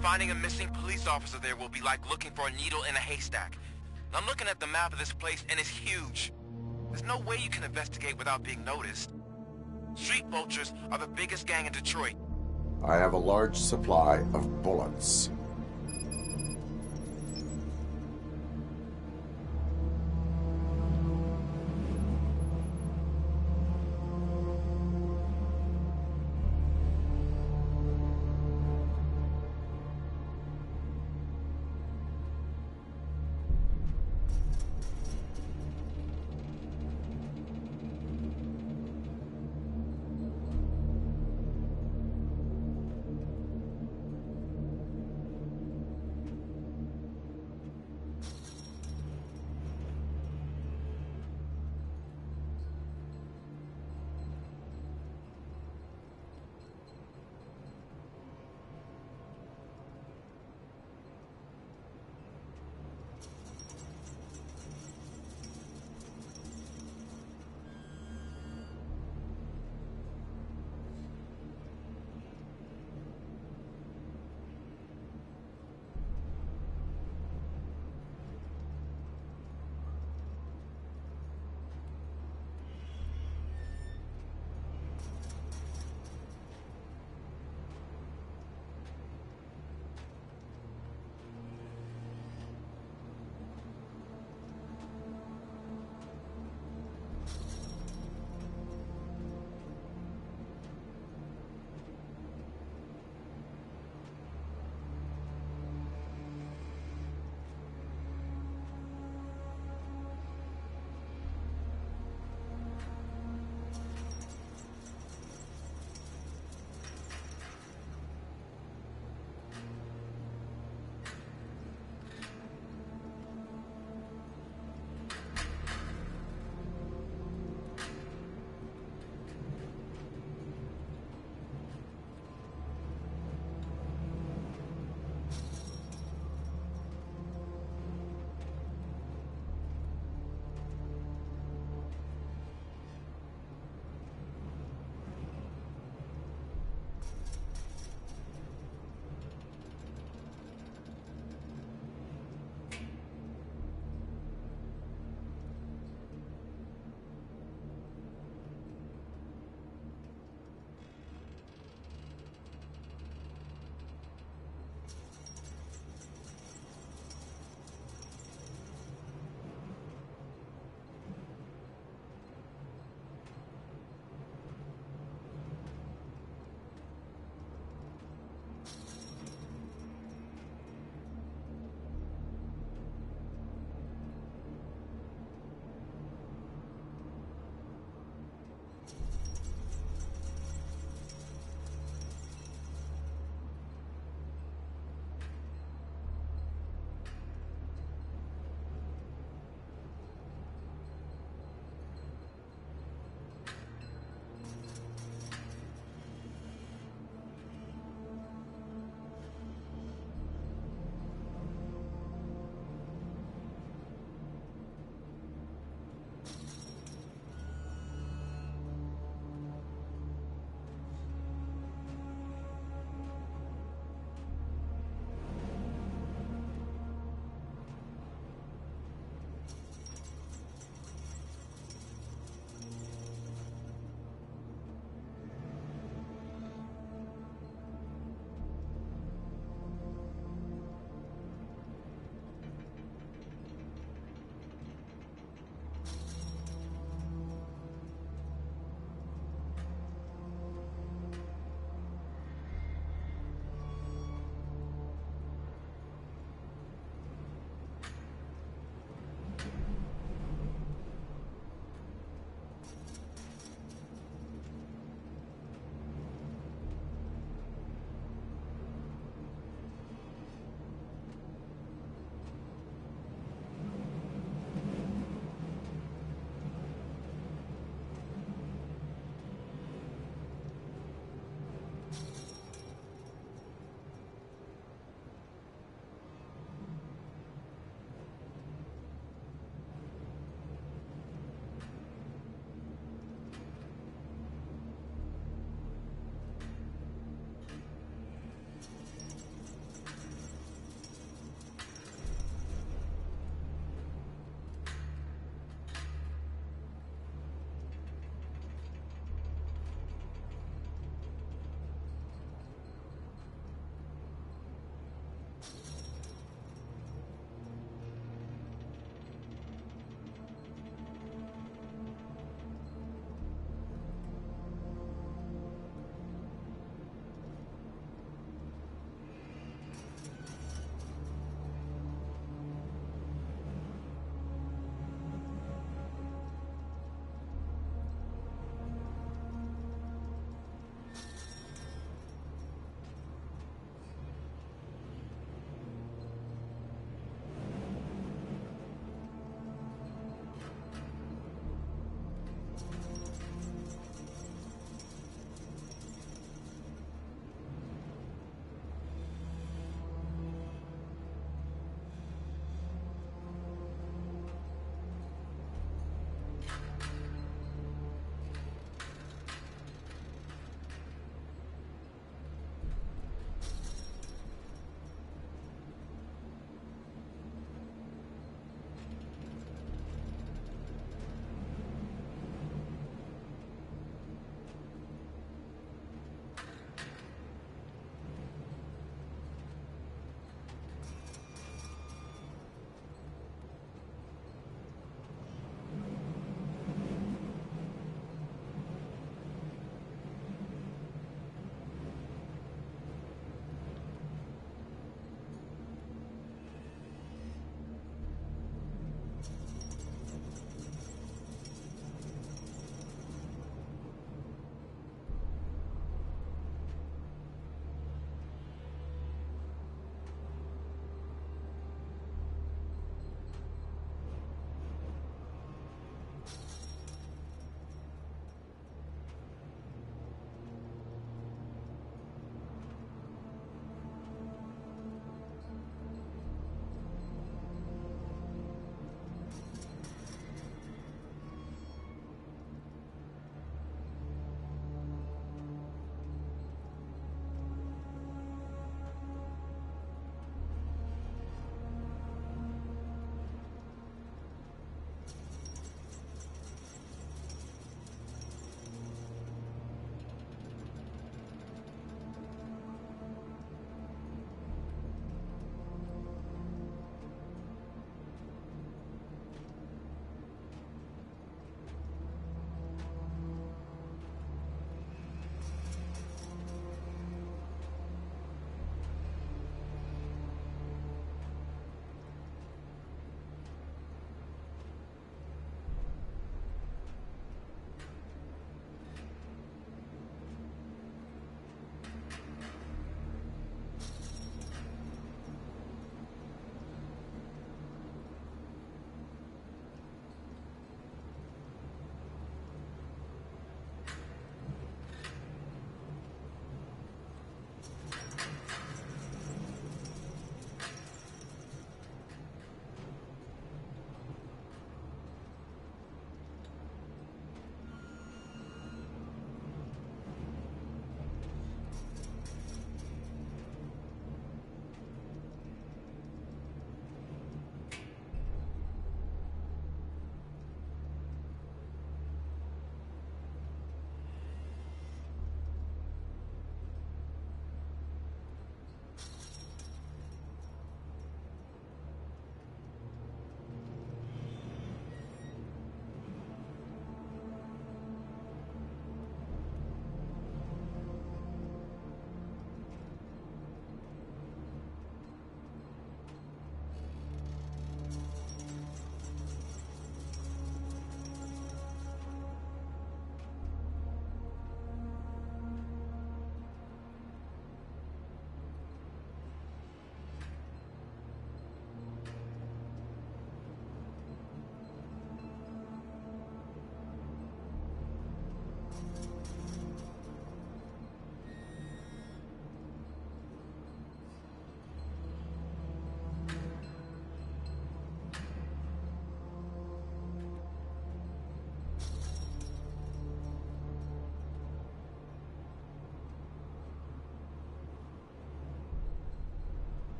Finding a missing police officer there will be like looking for a needle in a haystack. I'm looking at the map of this place and it's huge. There's no way you can investigate without being noticed. Street vultures are the biggest gang in Detroit. I have a large supply of bullets.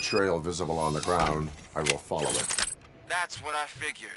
trail visible on the ground, I will follow it. That's what I figured.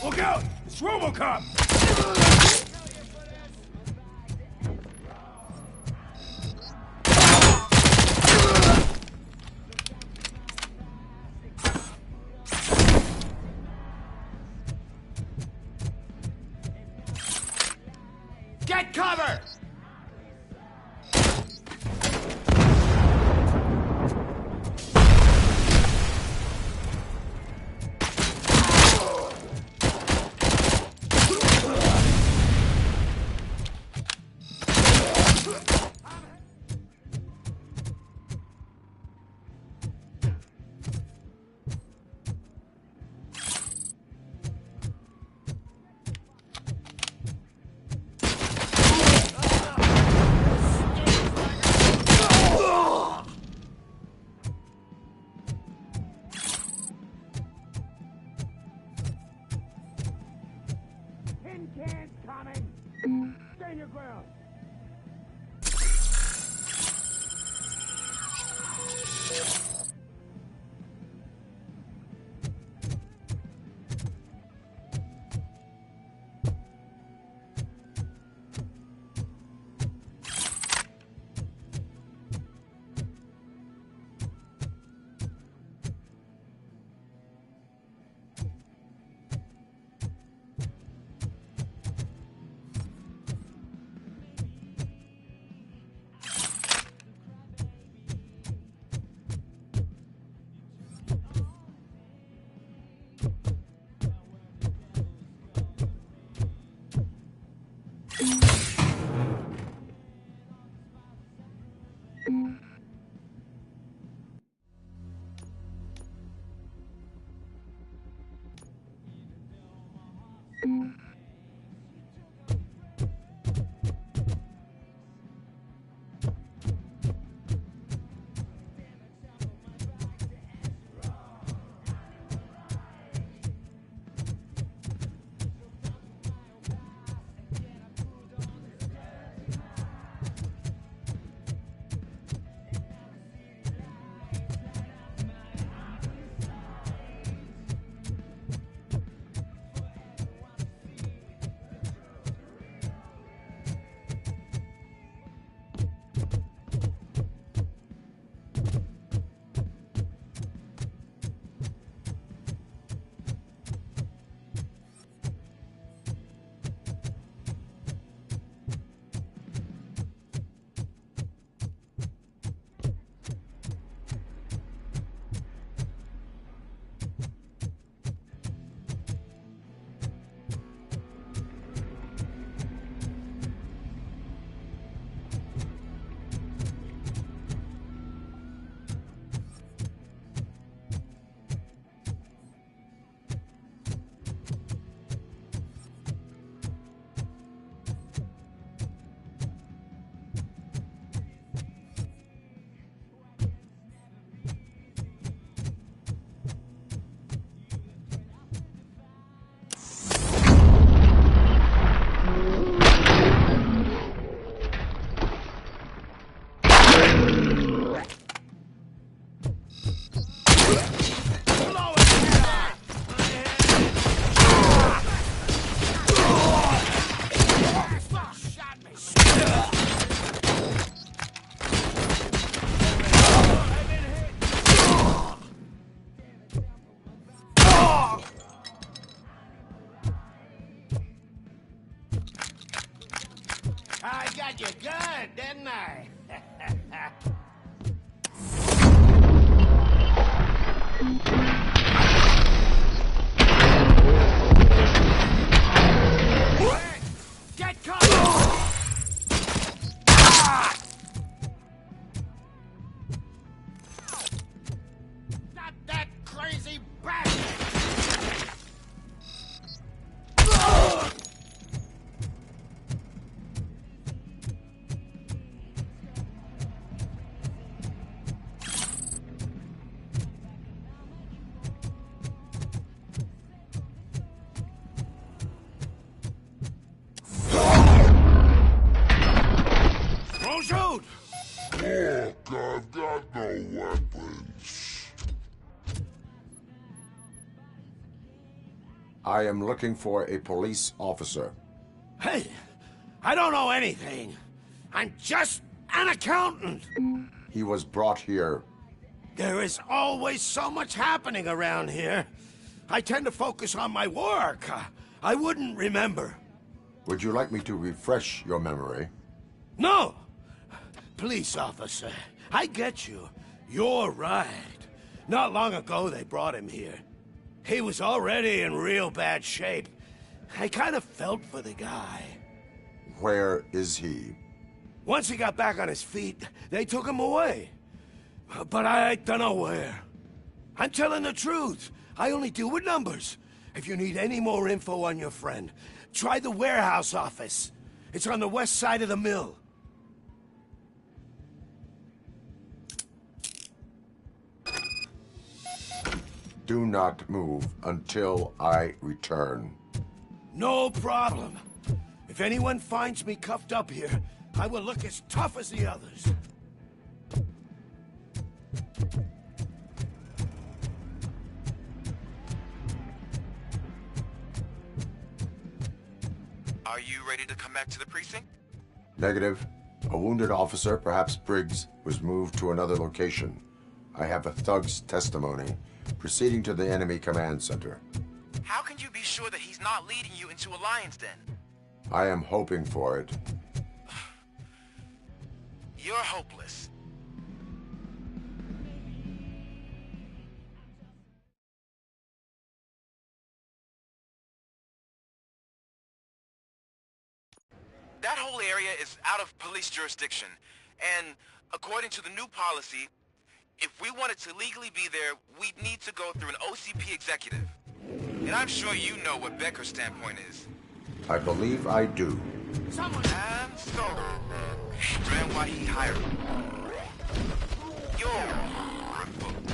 Look out! It's Robocop! Get cover! you good, didn't I? Get caught! Not that crazy bastard! Don't shoot! Look, I've got no weapons. I am looking for a police officer. Hey, I don't know anything. I'm just an accountant. He was brought here. There is always so much happening around here. I tend to focus on my work. I wouldn't remember. Would you like me to refresh your memory? No! Police officer, I get you. You're right. Not long ago they brought him here. He was already in real bad shape. I kind of felt for the guy. Where is he? Once he got back on his feet, they took him away. But I don't know where. I'm telling the truth. I only deal with numbers. If you need any more info on your friend, try the warehouse office. It's on the west side of the mill. Do not move until I return. No problem. If anyone finds me cuffed up here, I will look as tough as the others. Are you ready to come back to the precinct? Negative. A wounded officer, perhaps Briggs, was moved to another location. I have a thug's testimony, proceeding to the enemy command center. How can you be sure that he's not leading you into a lion's den? I am hoping for it. You're hopeless. That whole area is out of police jurisdiction, and according to the new policy, if we wanted to legally be there, we'd need to go through an OCP executive. And I'm sure you know what Becker's standpoint is. I believe I do. Someone and so, and why he hired him. You're revoked.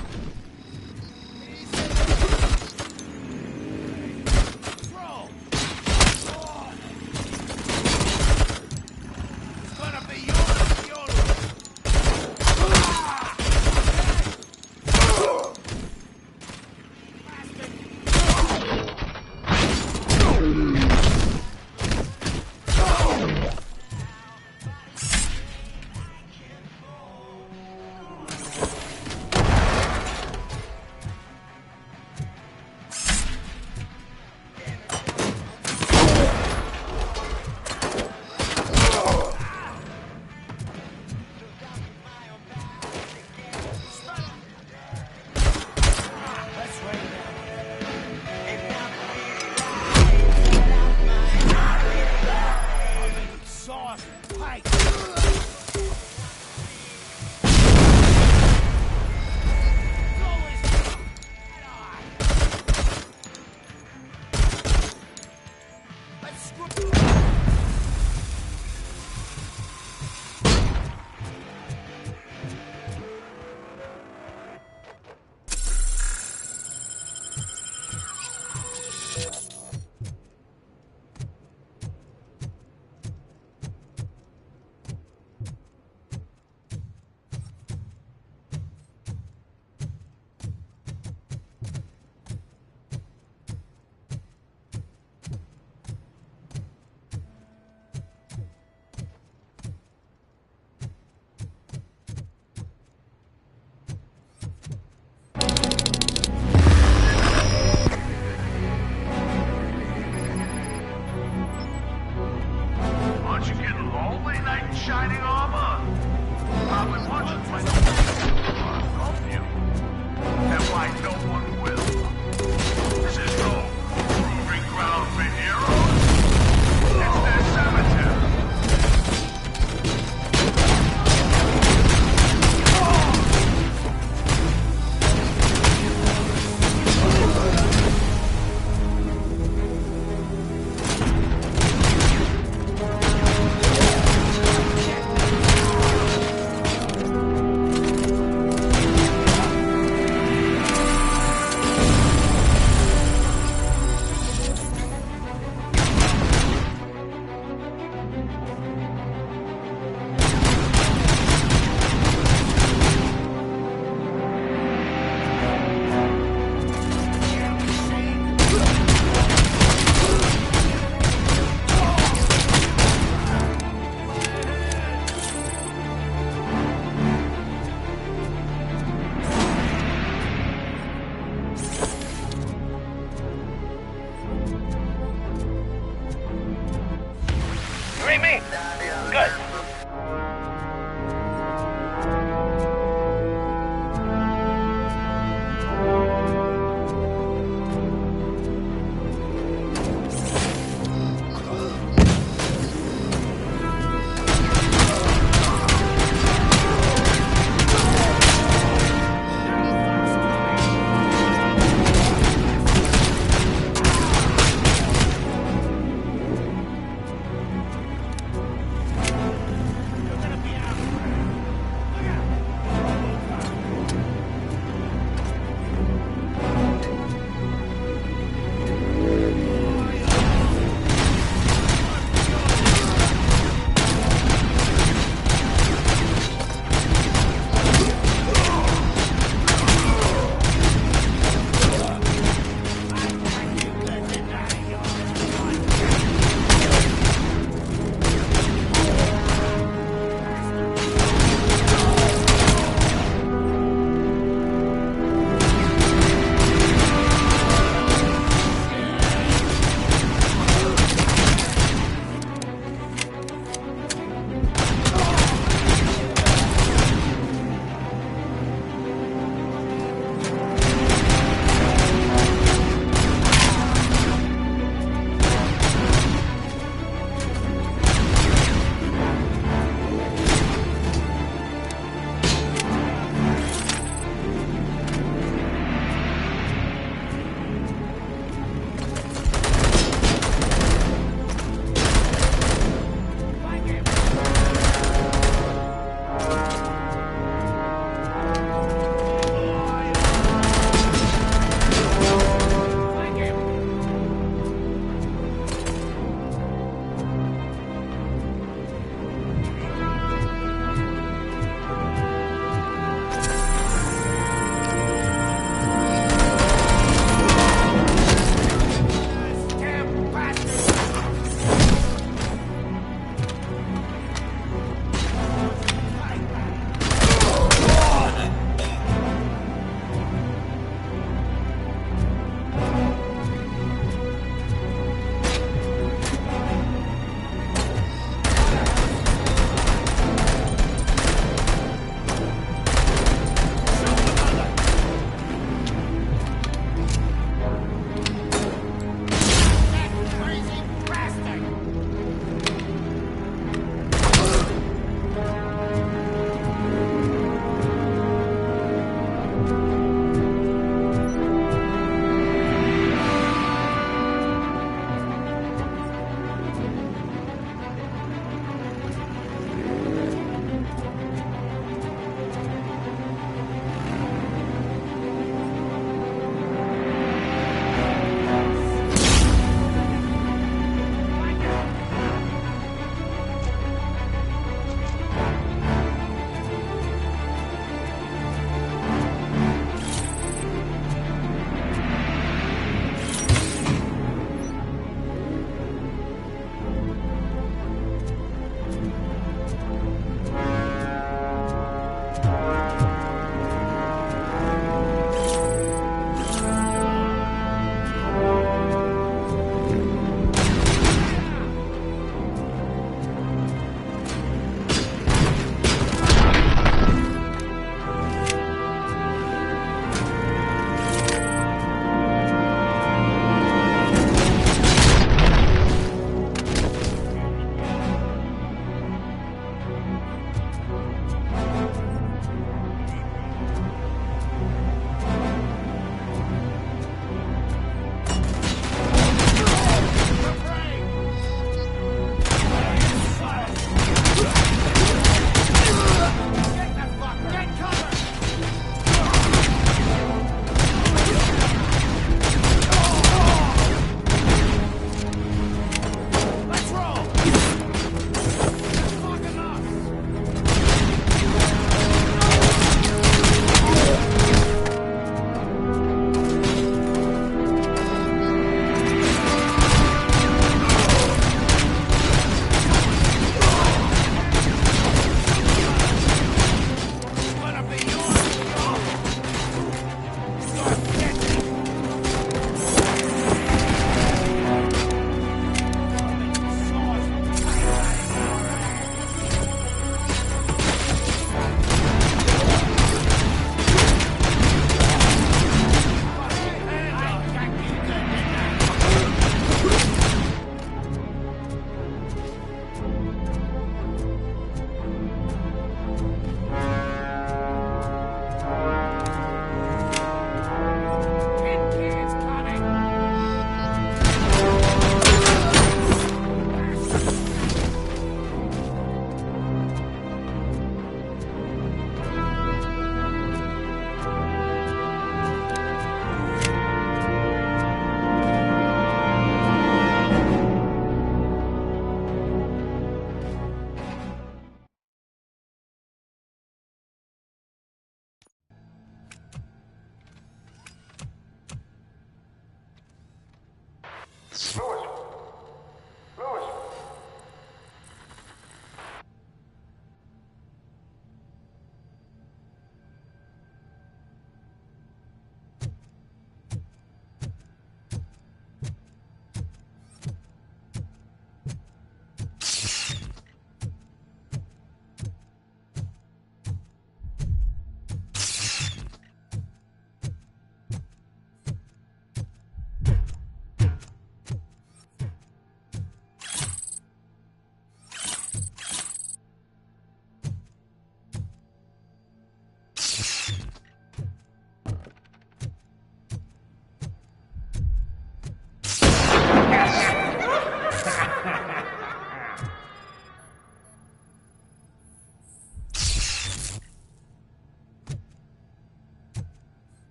Control! It's gonna be yours,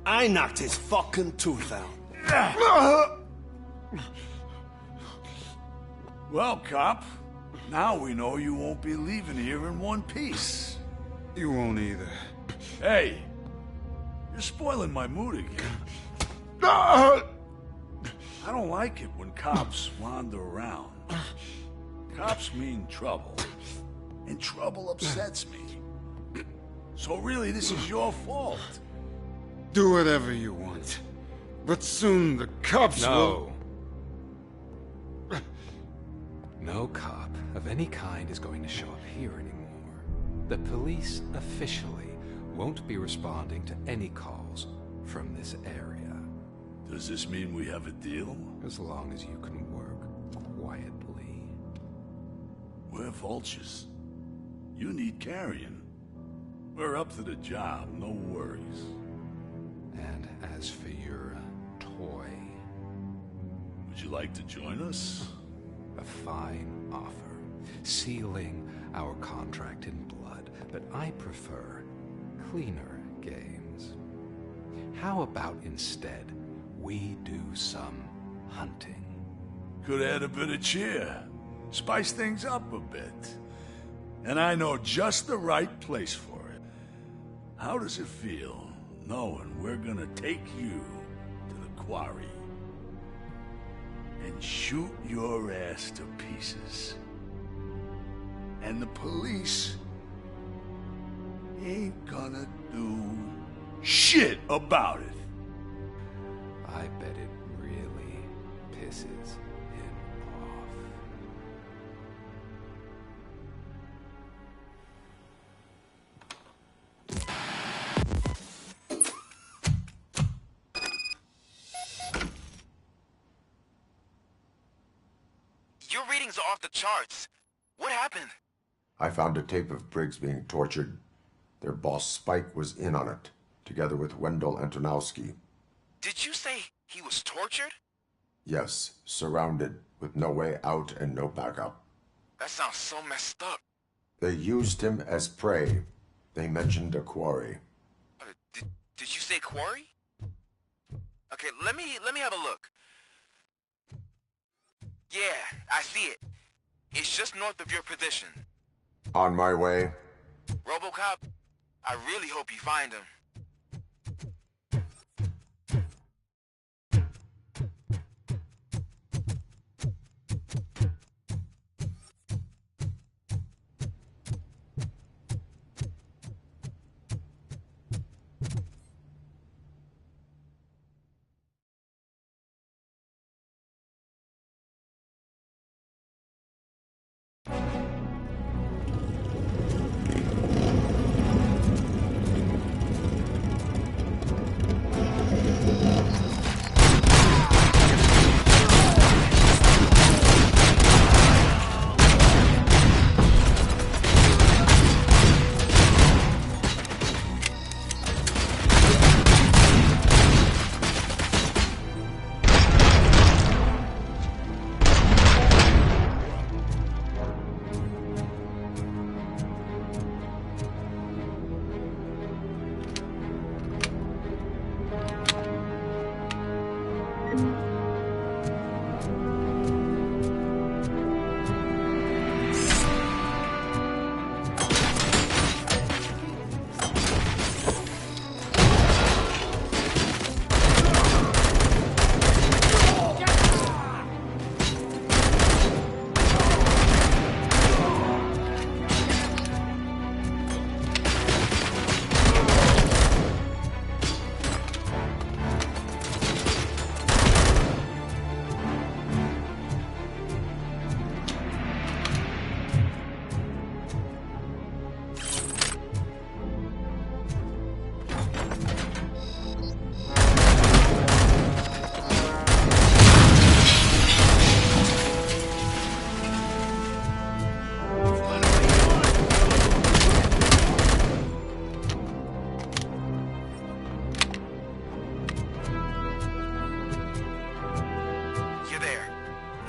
I knocked his fucking tooth out. Well, cop, now we know you won't be leaving here in one piece. You won't either. Hey, you're spoiling my mood again. I don't like it when cops wander around. Cops mean trouble, and trouble upsets me. So really, this is your fault. Do whatever you want. But soon the cops will... No cop of any kind is going to show up here anymore. The police officially won't be responding to any calls from this area. Does this mean we have a deal? As long as you can work quietly. We're vultures. You need carrying. We're up to the job, no worries. And as for your toy... Would you like to join us? A fine offer, sealing our contract in blood, but I prefer cleaner games. How about instead we do some hunting? Could add a bit of cheer, spice things up a bit. And I know just the right place for it. How does it feel knowing we're gonna take you to the quarry and shoot your ass to pieces? And the police ain't gonna do shit about it. I bet it really pisses him off. Your readings are off the charts. What happened? I found a tape of Briggs being tortured. Their boss Spike was in on it, together with Wendell Antonowski. Did you say he was tortured? Yes, surrounded, with no way out and no backup. That sounds so messed up. They used him as prey. They mentioned a quarry. Did you say quarry? Okay, let me have a look. Yeah, I see it. It's just north of your position. On my way. Robocop, I really hope you find him.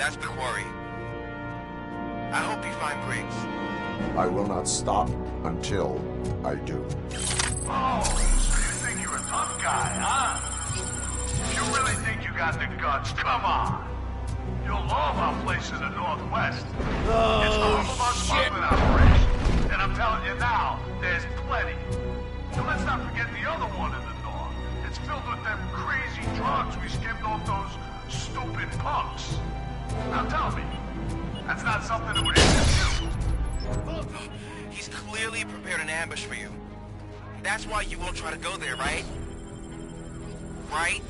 That's the quarry. I hope you find Briggs. I will not stop until I do. Oh, so you think you're a tough guy, huh? If you really think you got the guts, come on. You'll love our place in the Northwest. It's home of our smuggling operation. And I'm telling you now, there's plenty. And let's not forget the other one in the North. It's filled with them crazy drugs we skimmed off those stupid punks. Now tell me, that's not something that would interest you? He's clearly prepared an ambush for you. That's why you won't try to go there, right? Right?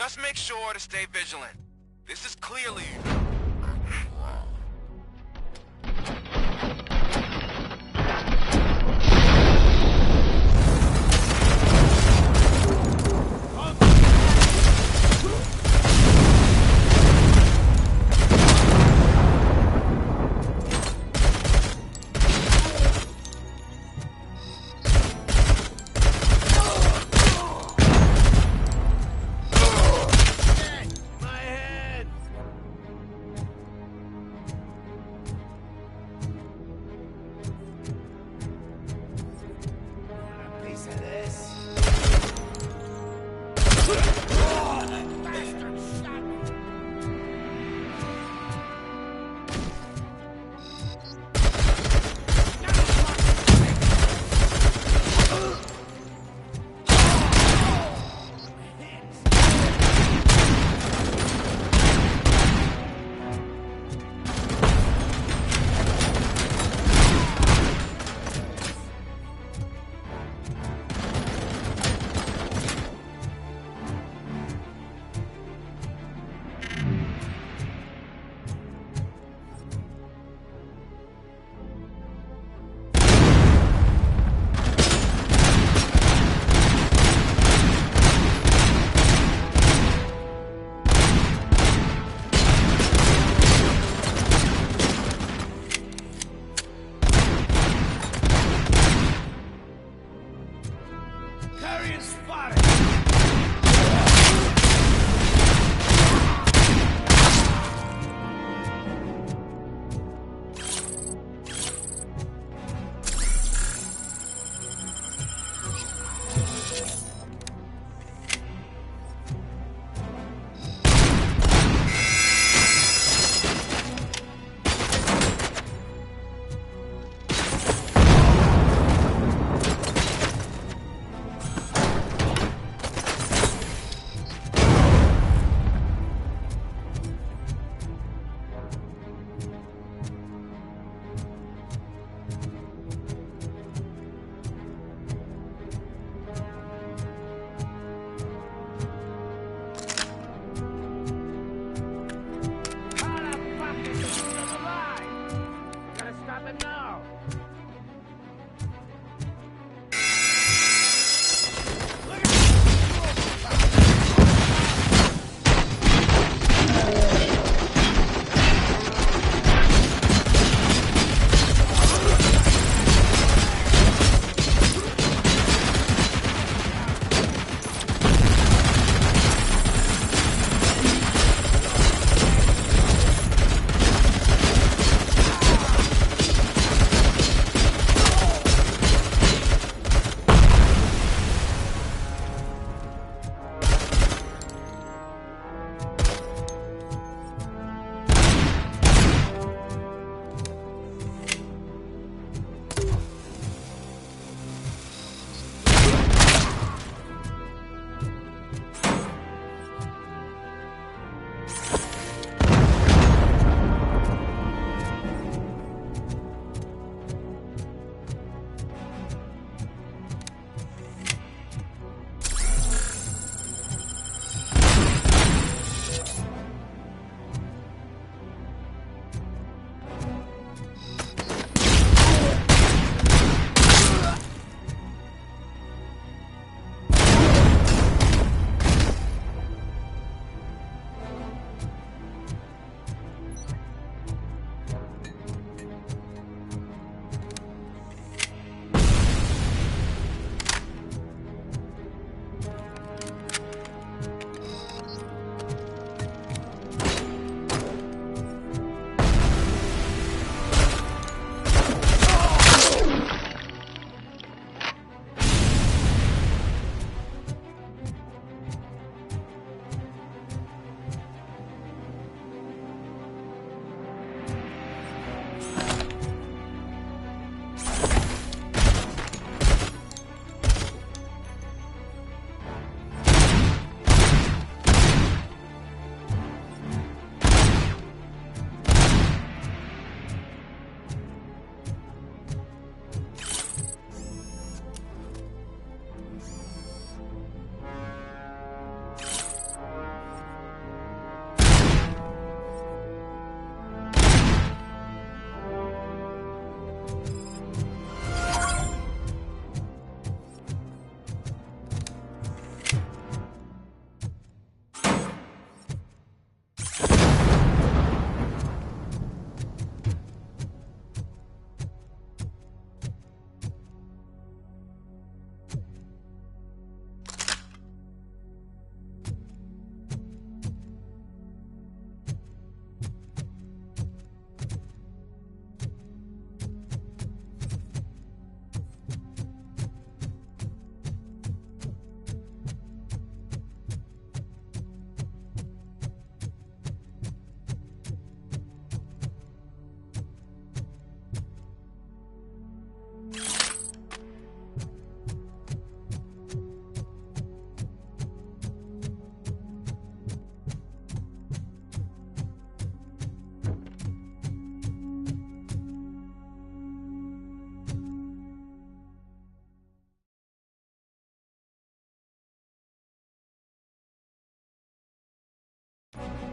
Just make sure to stay vigilant. This is clearly...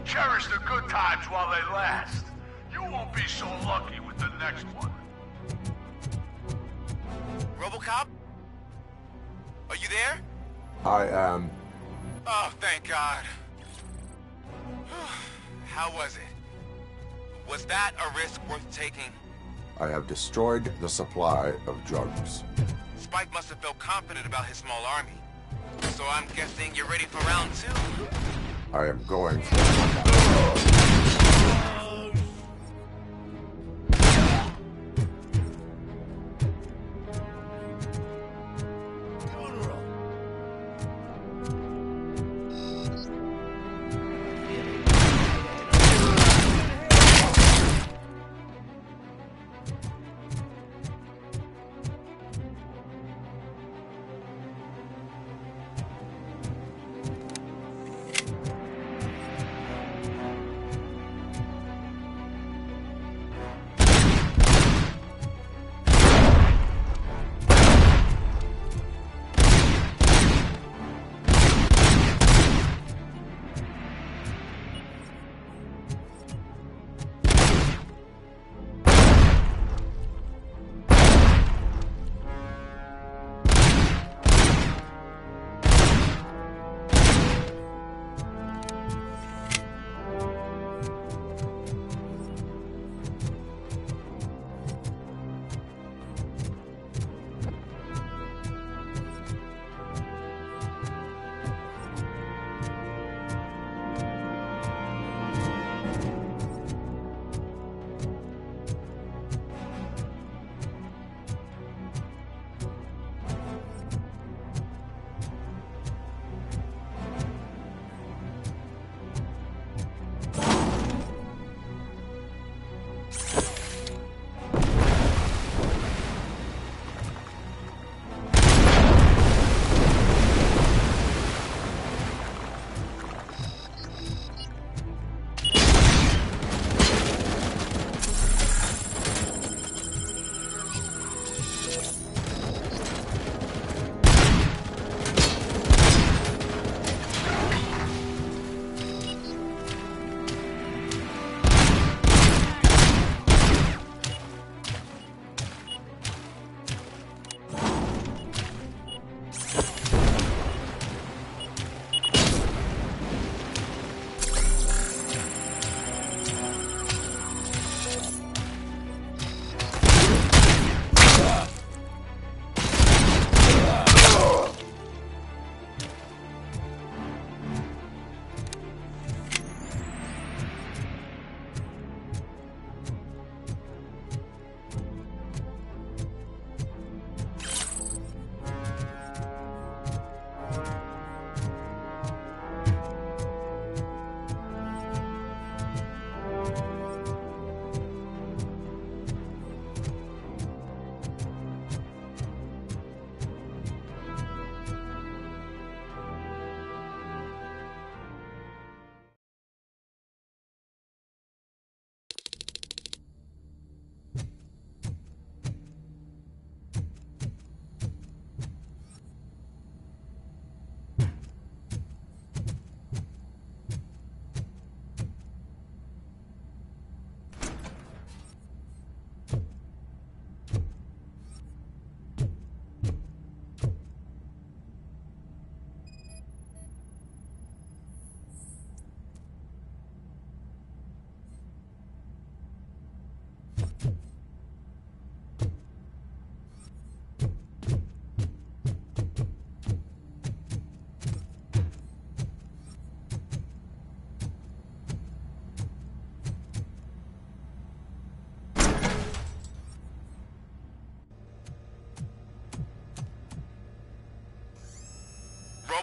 Cherish the good times while they last. You won't be so lucky with the next one. Robocop? Are you there? I am. Oh, thank God. How was it? Was that a risk worth taking? I have destroyed the supply of drugs. Spike must have felt confident about his small army. So I'm guessing you're ready for round 2? I am going for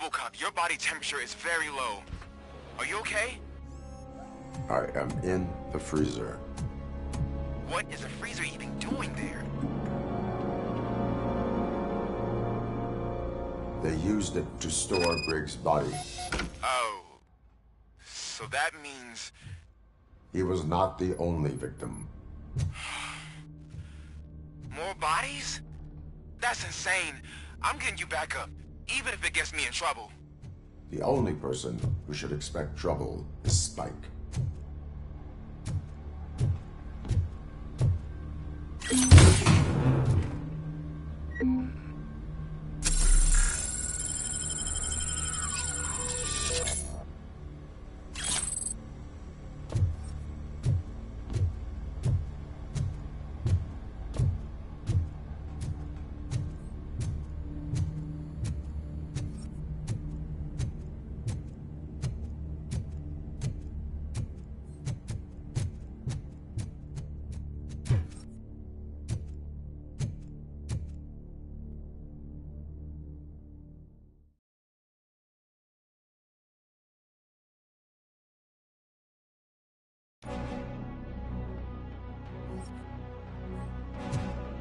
Robocop, your body temperature is very low. Are you okay? I am in the freezer. What is a freezer even doing there? They used it to store Briggs' body. Oh. So that means... He was not the only victim. More bodies? That's insane. I'm getting you back up, even if it gets me in trouble. The only person who should expect trouble is Spike.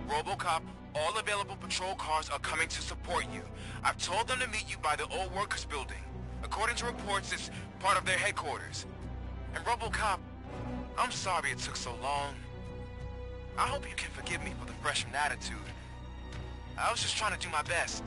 Robocop, all available patrol cars are coming to support you. I've told them to meet you by the old workers building. According to reports, it's part of their headquarters. And Robocop, I'm sorry it took so long. I hope you can forgive me for the freshman attitude. I was just trying to do my best.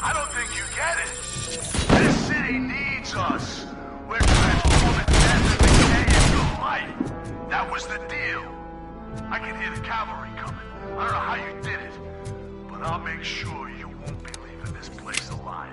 I don't think you get it. This city needs us. We're transforming death and decay into life. That was the deal. I can hear the cavalry coming. I don't know how you did it, but I'll make sure you won't be leaving this place alive.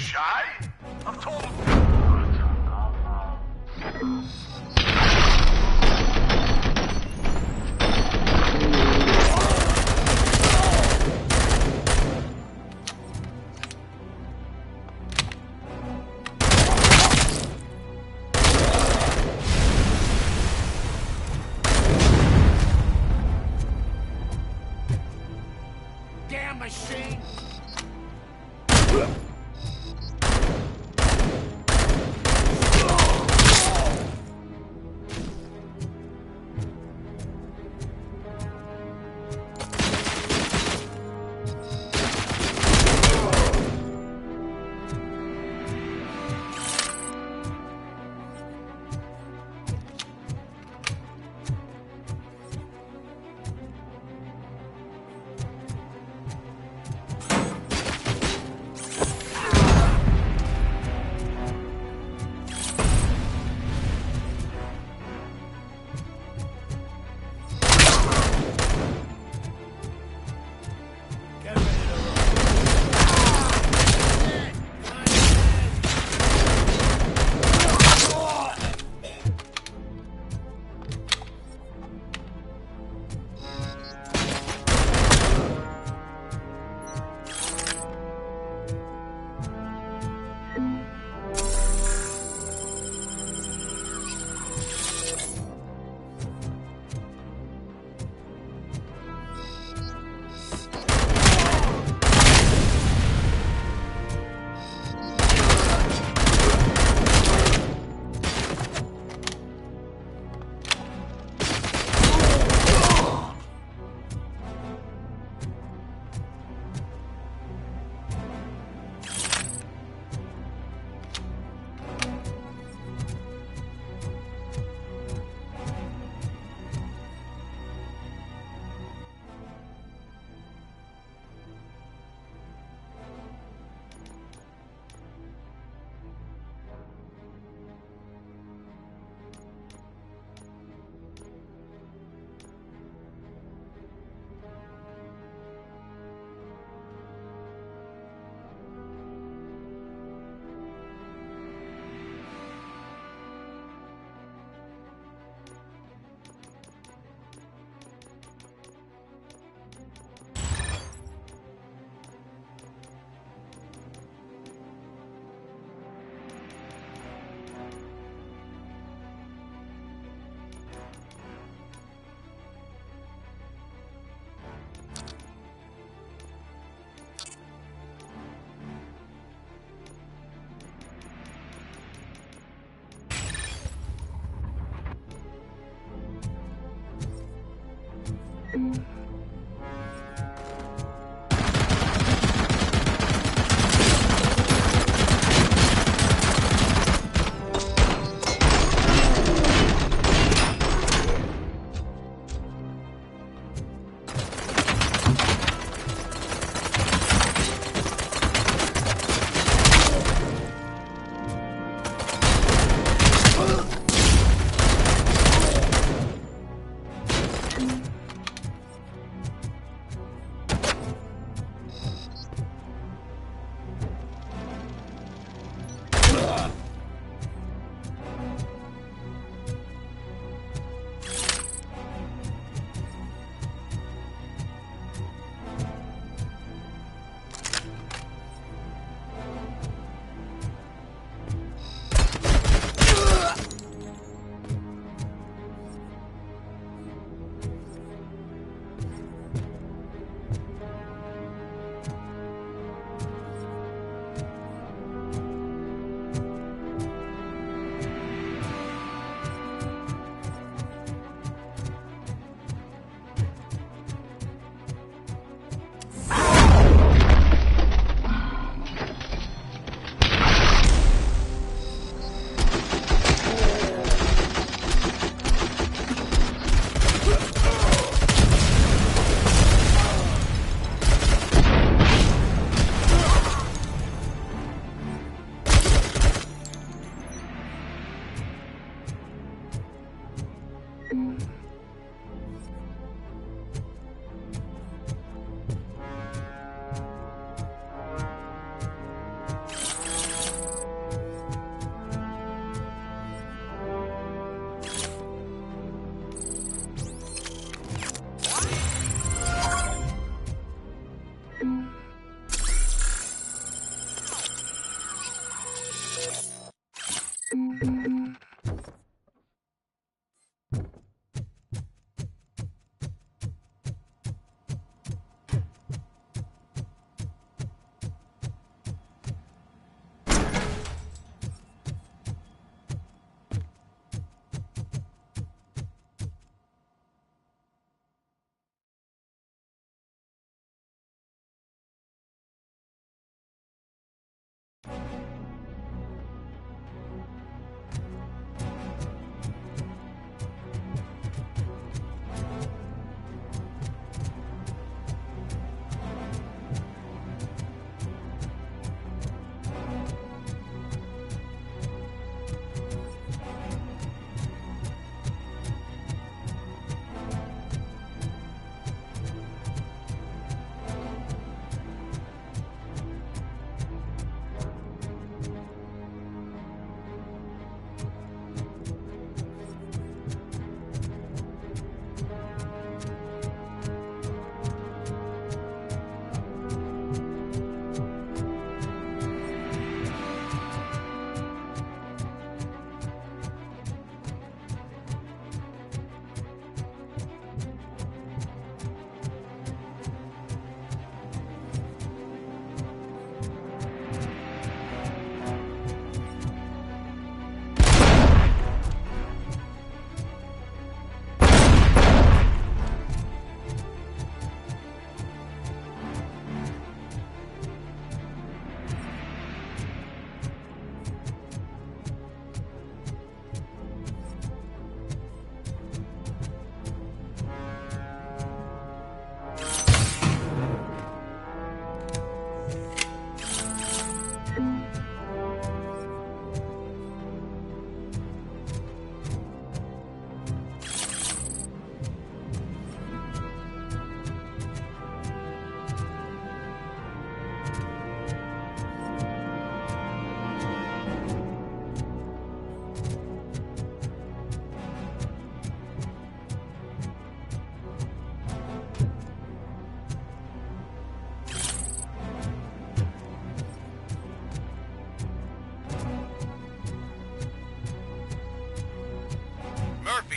shy? I'm told... Damn machine!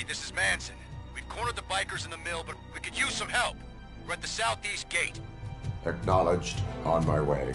Murphy, this is Manson. We've cornered the bikers in the mill, but we could use some help. We're at the southeast gate. Acknowledged. On my way.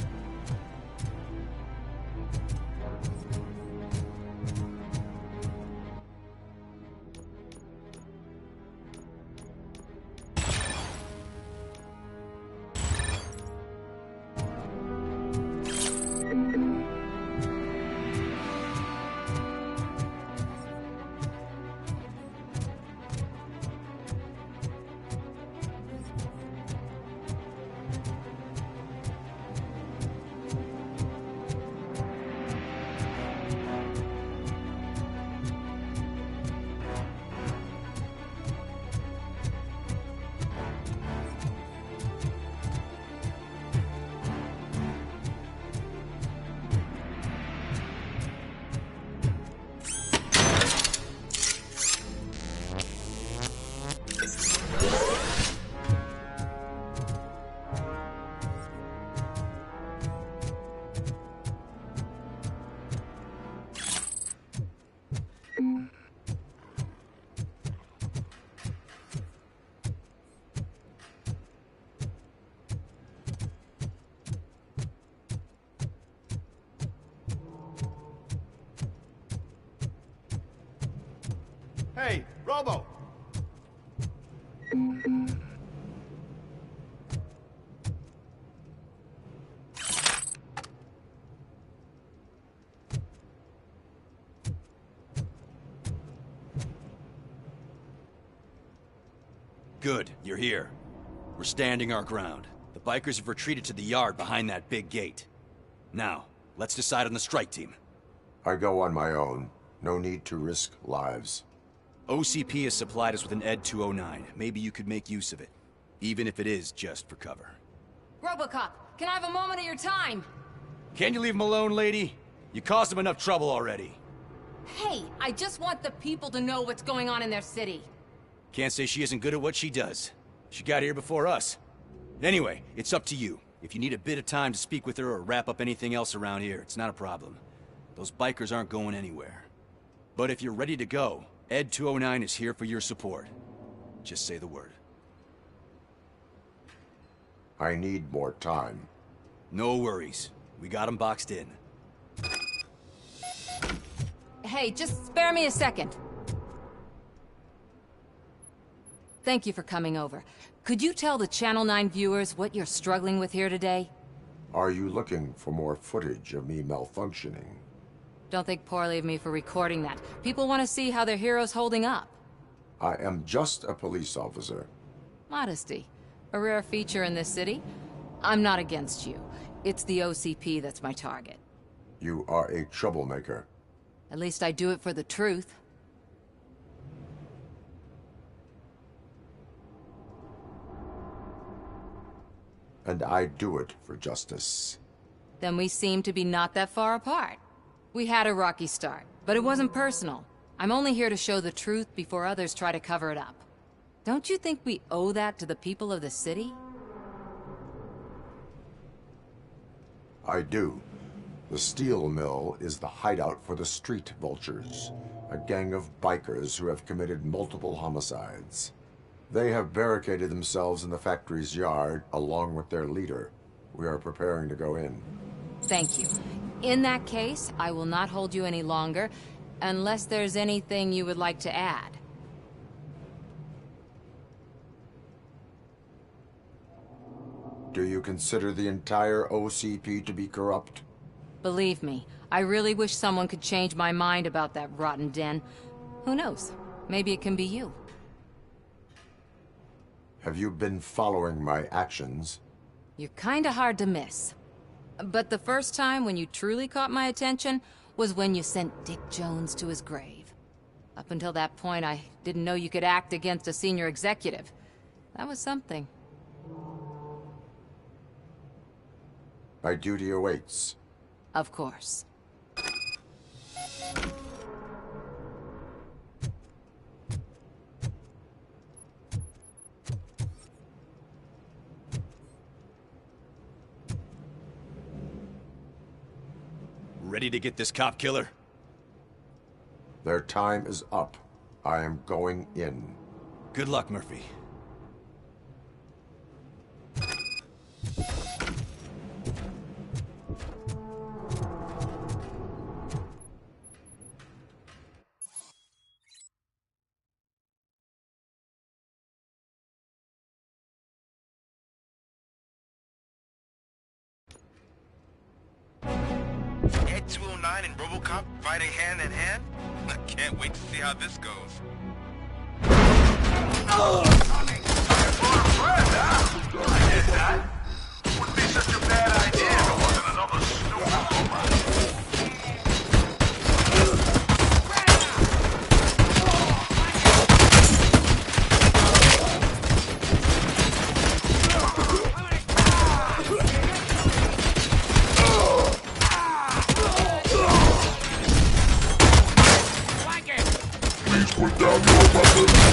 Hey, Robo! Good, you're here. We're standing our ground. The bikers have retreated to the yard behind that big gate. Now, let's decide on the strike team. I go on my own. No need to risk lives. OCP has supplied us with an ED 209. Maybe you could make use of it. Even if it is just for cover. Robocop, can I have a moment of your time? Can you leave him alone, lady? You caused him enough trouble already. Hey, I just want the people to know what's going on in their city. Can't say she isn't good at what she does. She got here before us. Anyway, it's up to you. If you need a bit of time to speak with her or wrap up anything else around here, it's not a problem. Those bikers aren't going anywhere. But if you're ready to go, ED 209 is here for your support. Just say the word. I need more time. No worries. We got them boxed in. Hey, just spare me a second. Thank you for coming over. Could you tell the Channel 9 viewers what you're struggling with here today? Are you looking for more footage of me malfunctioning? Don't think poorly of me for recording that. People want to see how their hero's holding up. I am just a police officer. Modesty. A rare feature in this city. I'm not against you. It's the OCP that's my target. You are a troublemaker. At least I do it for the truth. And I do it for justice. Then we seem to be not that far apart. We had a rocky start, but it wasn't personal. I'm only here to show the truth before others try to cover it up. Don't you think we owe that to the people of the city? I do. The steel mill is the hideout for the street vultures, a gang of bikers who have committed multiple homicides. They have barricaded themselves in the factory's yard along with their leader. We are preparing to go in. Thank you. In that case, I will not hold you any longer, unless there's anything you would like to add. Do you consider the entire OCP to be corrupt? Believe me, I really wish someone could change my mind about that rotten den. Who knows? Maybe it can be you. Have you been following my actions? You're kinda hard to miss. But the first time when you truly caught my attention was when you sent Dick Jones to his grave. Up until that point, I didn't know you could act against a senior executive. That was something. My duty awaits. Of course. Ready to get this cop killer? Their time is up. I am going in. Good luck, Murphy. Ed 209 and Robocop fighting hand in hand? I can't wait to see how this goes. I did that. Wouldn't be such a bad idea if it wasn't another stupid Please put down your weapon.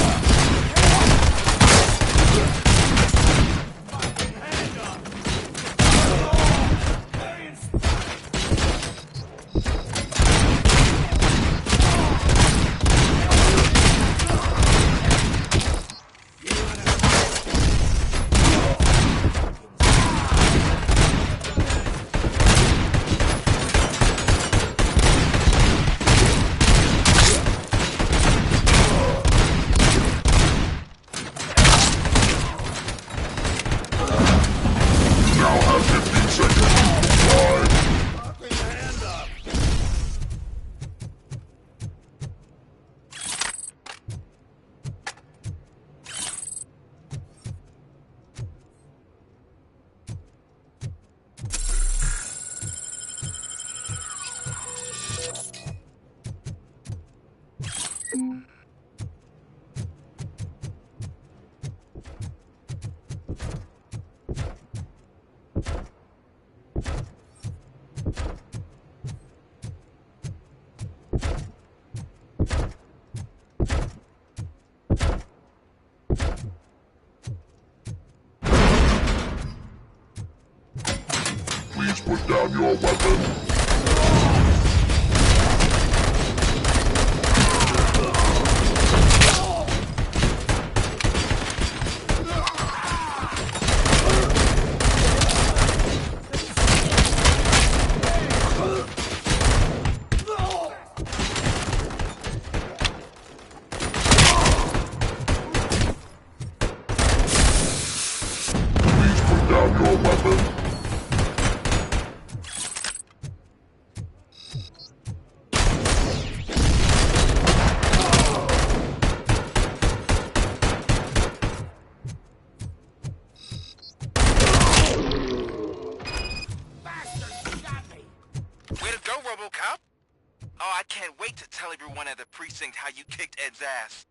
Please put down your weapon. Please put down your weapon. Way to go, Robocop! Oh, I can't wait to tell everyone at the precinct how you kicked Ed's ass.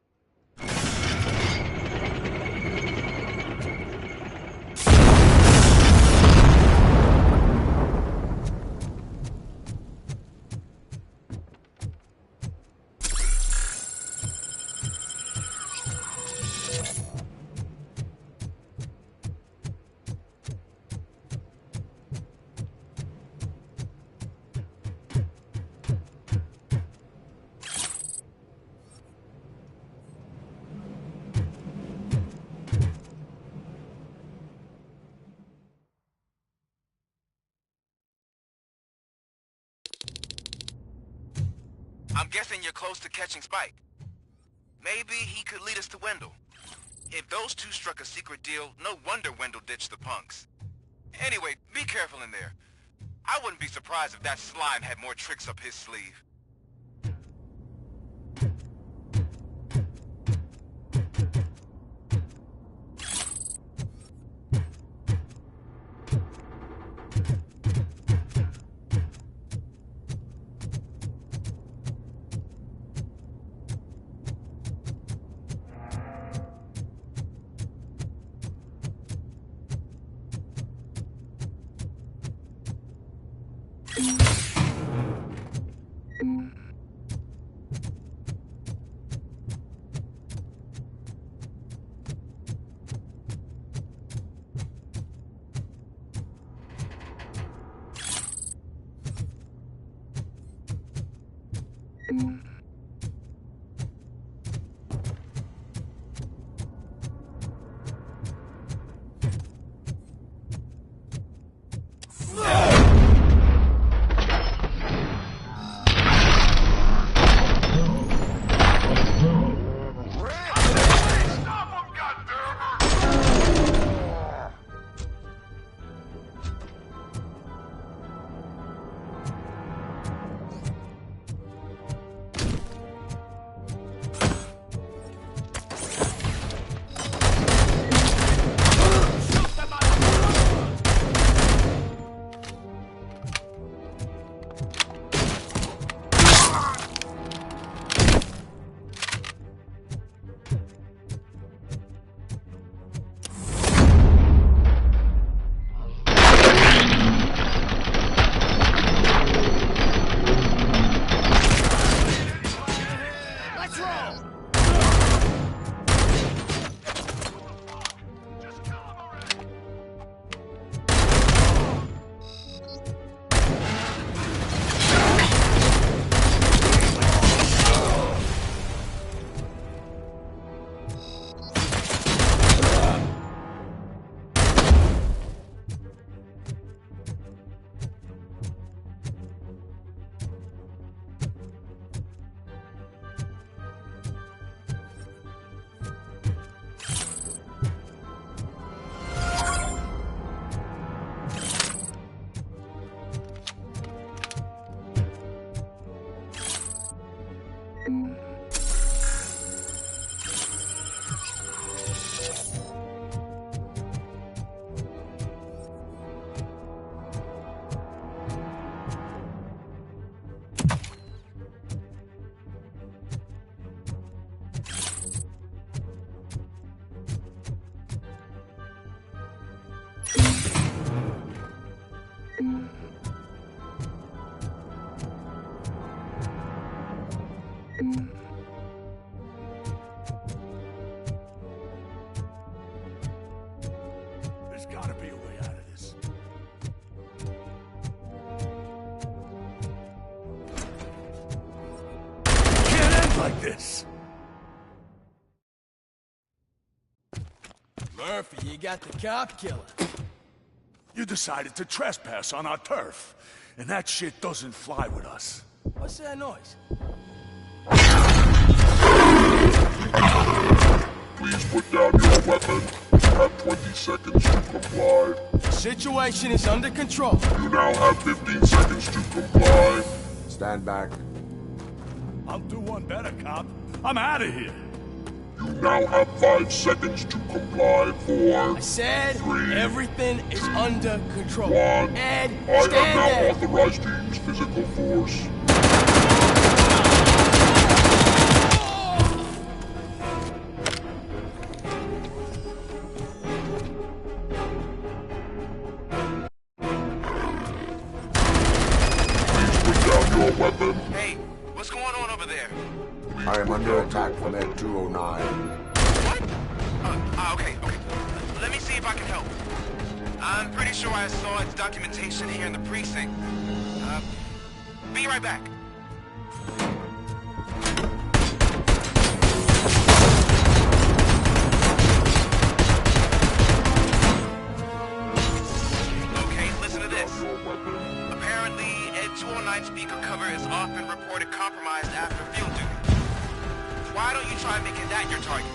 I'm guessing you're close to catching Spike. Maybe he could lead us to Wendell. If those two struck a secret deal, no wonder Wendell ditched the punks. Anyway, be careful in there. I wouldn't be surprised if that slime had more tricks up his sleeve. There's gotta be a way out of this. Can't end like this! Murphy, you got the cop killer. You decided to trespass on our turf, and that shit doesn't fly with us. What's that noise? Please put down your weapon. You have 20 seconds to comply. The situation is under control. You now have 15 seconds to comply. Stand back. I'll do one better, cop. I'm out of here. You now have 5 seconds to comply. 4. I said 3. everything is under control. 1. Ed, I am stand now there. authorized to use physical force. Weapon. Hey, what's going on over there? I am under attack from Ed 209. What? Okay. Let me see if I can help. I'm pretty sure I saw its documentation here in the precinct. Be right back. Okay, listen to this. Apparently, Ed 209 speaker cover is often reported compromised after field duty. Why don't you try making that your target?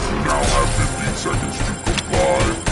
You now have 15 seconds to comply.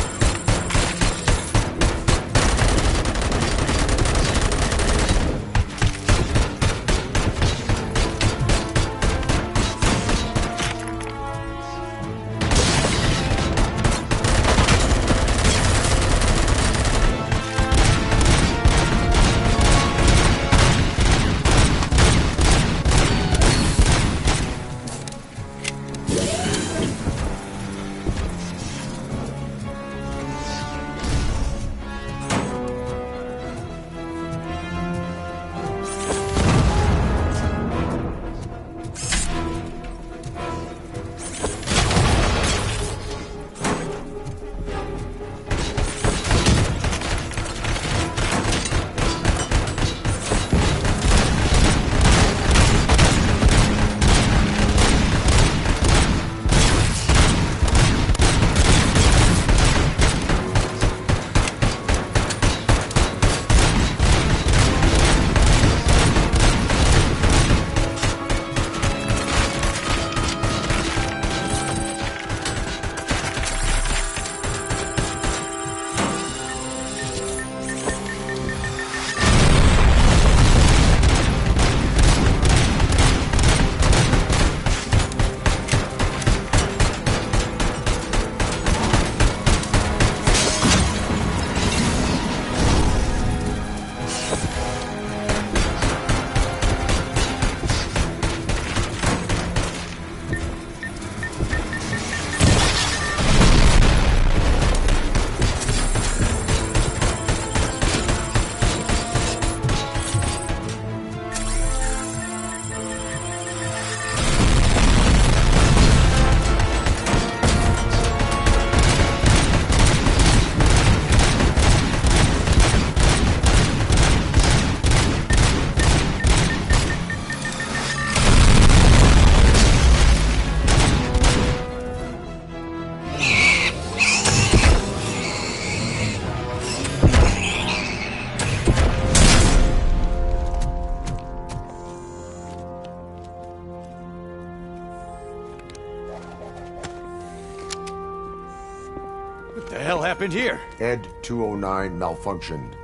happened here? Ed 209 malfunctioned.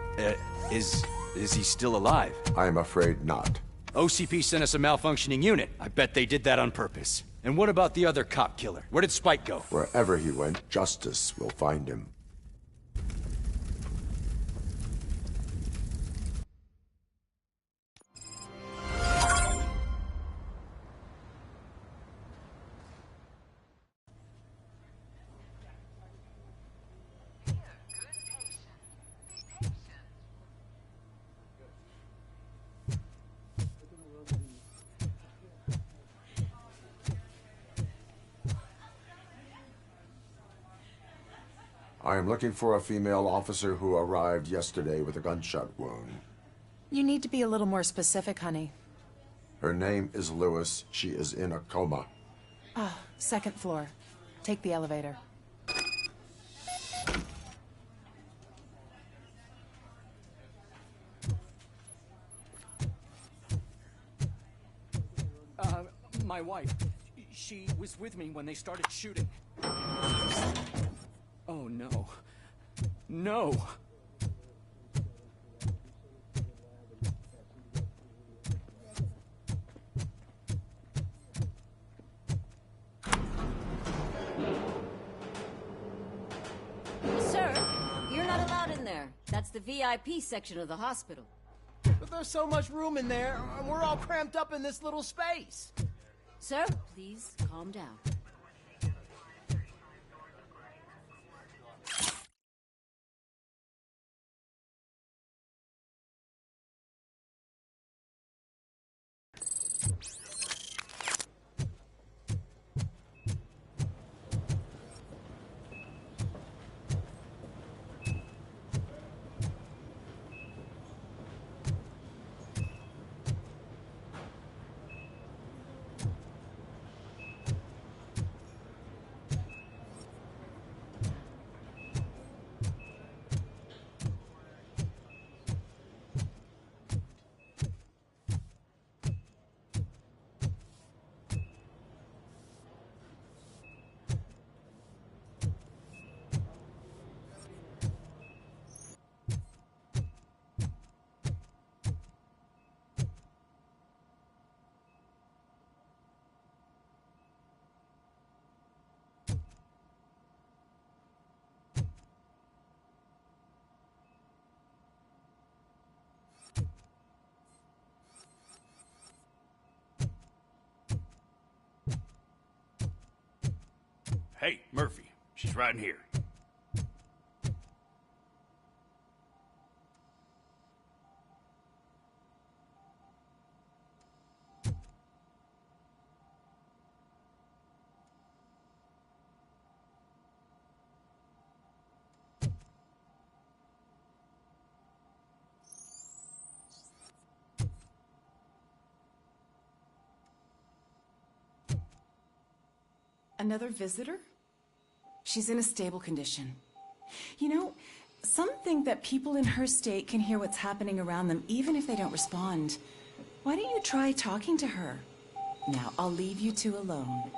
Is he still alive? I am afraid not. OCP sent us a malfunctioning unit. I bet they did that on purpose. And what about the other cop killer? Where did Spike go? Wherever he went, justice will find him. I am looking for a female officer who arrived yesterday with a gunshot wound. You need to be a little more specific, honey. Her name is Lewis. She is in a coma. Ah, second floor. Take the elevator. My wife. She was with me when they started shooting. Oh, no. No! Sir, you're not allowed in there. That's the VIP section of the hospital. But there's so much room in there, and we're all cramped up in this little space. Sir, please calm down. Hey, Murphy. She's right in here. Another visitor? She's in a stable condition. You know, some think that people in her state can hear what's happening around them even if they don't respond. Why don't you try talking to her? Now, I'll leave you two alone.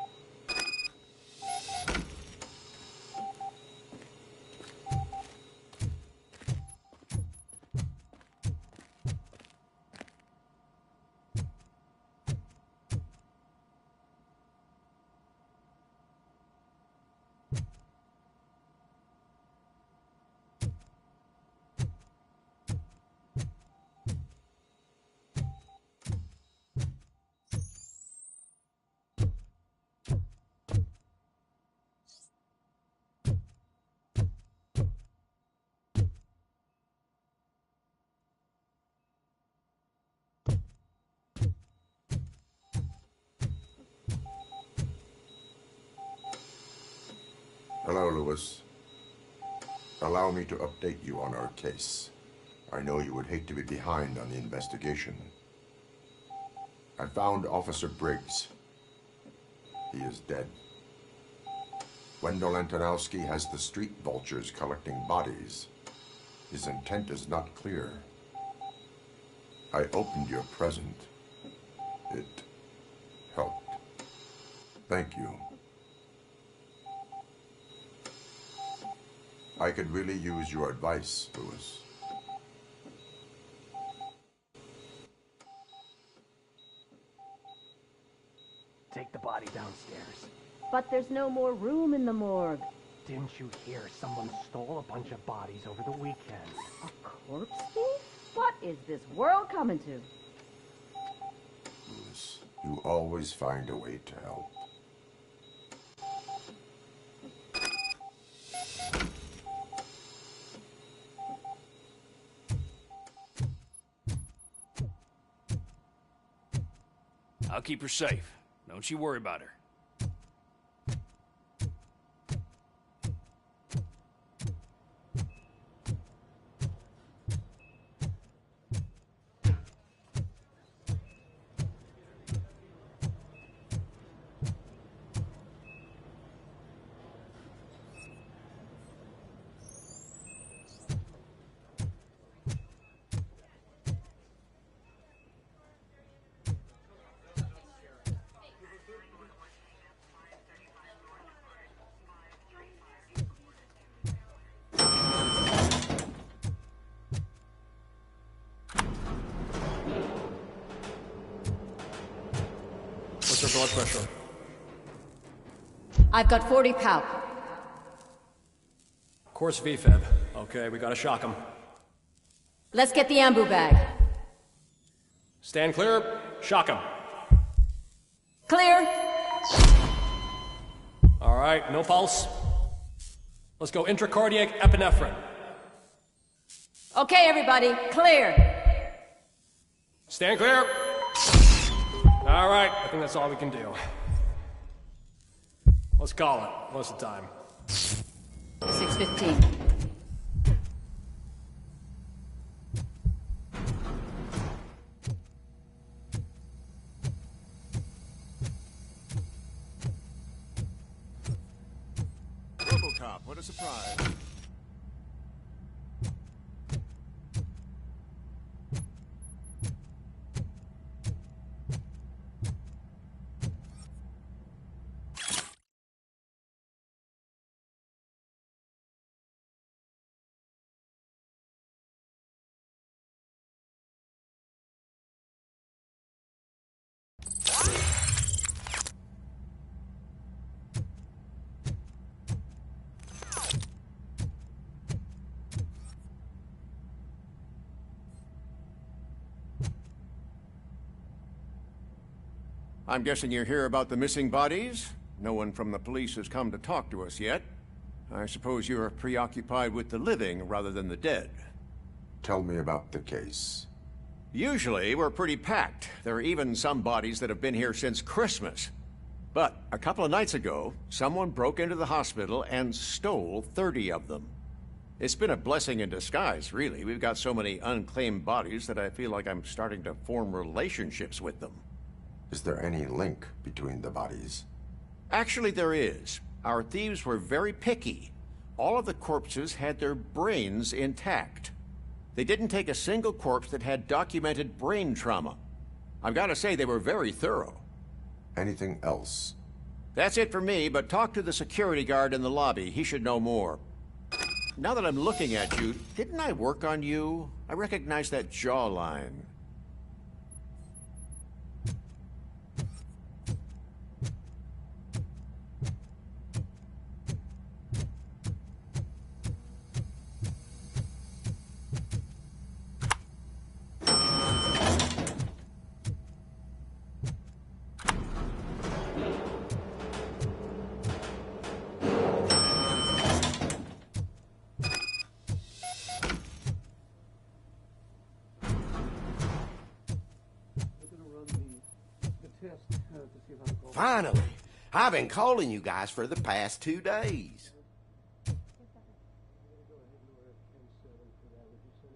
Hello, Lewis. Allow me to update you on our case. I know you would hate to be behind on the investigation. I found Officer Briggs. He is dead. Wendell Antonowski has the street vultures collecting bodies. His intent is not clear. I opened your present. It helped. Thank you. I could really use your advice, Louis. Take the body downstairs. But there's no more room in the morgue. Didn't you hear someone stole a bunch of bodies over the weekend? A corpse thief? What is this world coming to? Louis, you always find a way to help. I'll keep her safe. Don't you worry about her. What's your blood pressure? I've got 40 pout. Course VFib. Okay, we gotta shock him. Let's get the ambu bag. Stand clear. Shock him. Clear. All right, no pulse. Let's go intracardiac epinephrine. Okay, everybody, clear. Stand clear. All right, I think that's all we can do. Let's call it. What's the time? 6:15. Robocop, what a surprise. I'm guessing you're here about the missing bodies? No one from the police has come to talk to us yet. I suppose you're preoccupied with the living rather than the dead. Tell me about the case. Usually, we're pretty packed. There are even some bodies that have been here since Christmas. But a couple of nights ago, someone broke into the hospital and stole 30 of them. It's been a blessing in disguise, really. We've got so many unclaimed bodies that I feel like I'm starting to form relationships with them. Is there any link between the bodies? Actually, there is. Our thieves were very picky. All of the corpses had their brains intact. They didn't take a single corpse that had documented brain trauma. I've got to say, they were very thorough. Anything else? That's it for me, but talk to the security guard in the lobby. He should know more. Now that I'm looking at you, didn't I work on you? I recognize that jawline. Finally! I've been calling you guys for the past 2 days.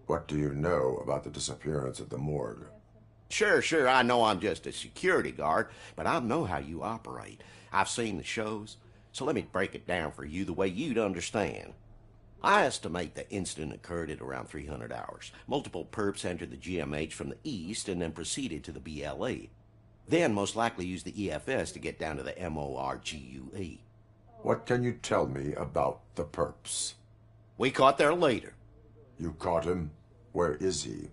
What do you know about the disappearance at the morgue? Sure, I know I'm just a security guard, but I know how you operate. I've seen the shows, so let me break it down for you the way you'd understand. I estimate the incident occurred at around 300 hours. Multiple perps entered the GMH from the east and then proceeded to the BLE. Then most likely used the EFS to get down to the MORGUE. What can you tell me about the perps? We caught their leader. You caught him? Where is he?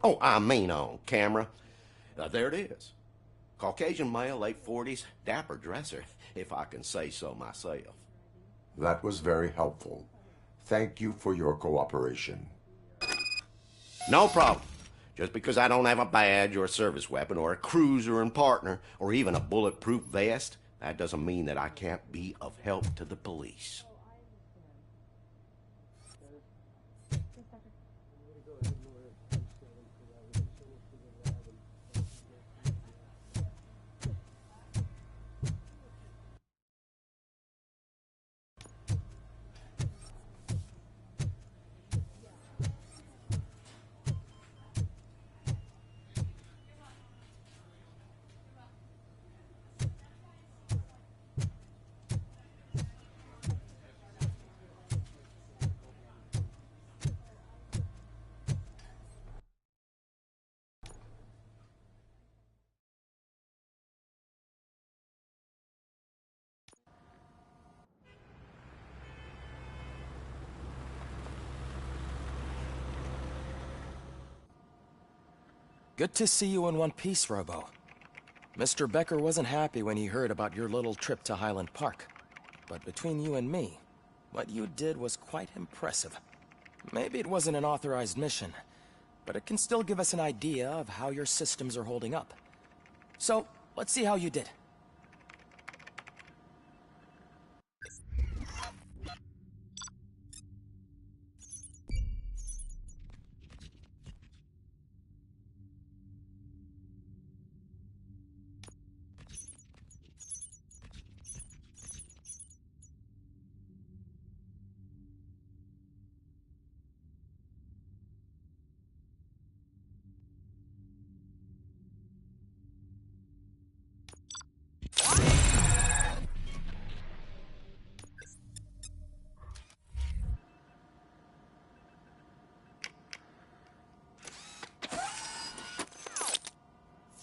Oh, I mean on camera. There it is. Caucasian male, late 40s, dapper dresser, if I can say so myself. That was very helpful. Thank you for your cooperation. No problem. Just because I don't have a badge or a service weapon or a cruiser and partner or even a bulletproof vest, that doesn't mean that I can't be of help to the police. Good to see you in one piece, Robo. Mr. Becker wasn't happy when he heard about your little trip to Highland Park. But between you and me, what you did was quite impressive. Maybe it wasn't an authorized mission, but it can still give us an idea of how your systems are holding up. So, let's see how you did.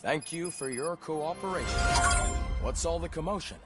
Thank you for your cooperation. What's all the commotion?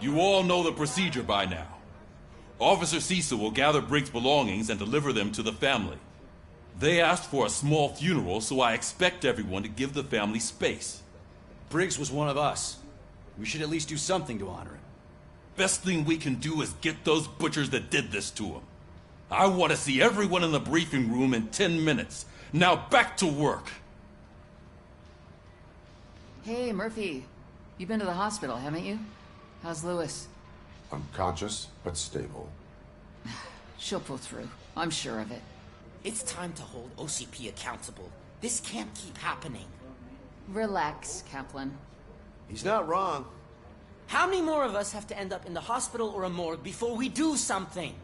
You all know the procedure by now. Officer Cecil will gather Briggs' belongings and deliver them to the family. They asked for a small funeral, so I expect everyone to give the family space. Briggs was one of us. We should at least do something to honor him. Best thing we can do is get those butchers that did this to him. I want to see everyone in the briefing room in 10 minutes. Now back to work. Hey, Murphy. You've been to the hospital, haven't you? How's Lewis? Unconscious, but stable. She'll pull through. I'm sure of it. It's time to hold OCP accountable. This can't keep happening. Relax, Kaplan. He's not wrong. How many more of us have to end up in the hospital or a morgue before we do something?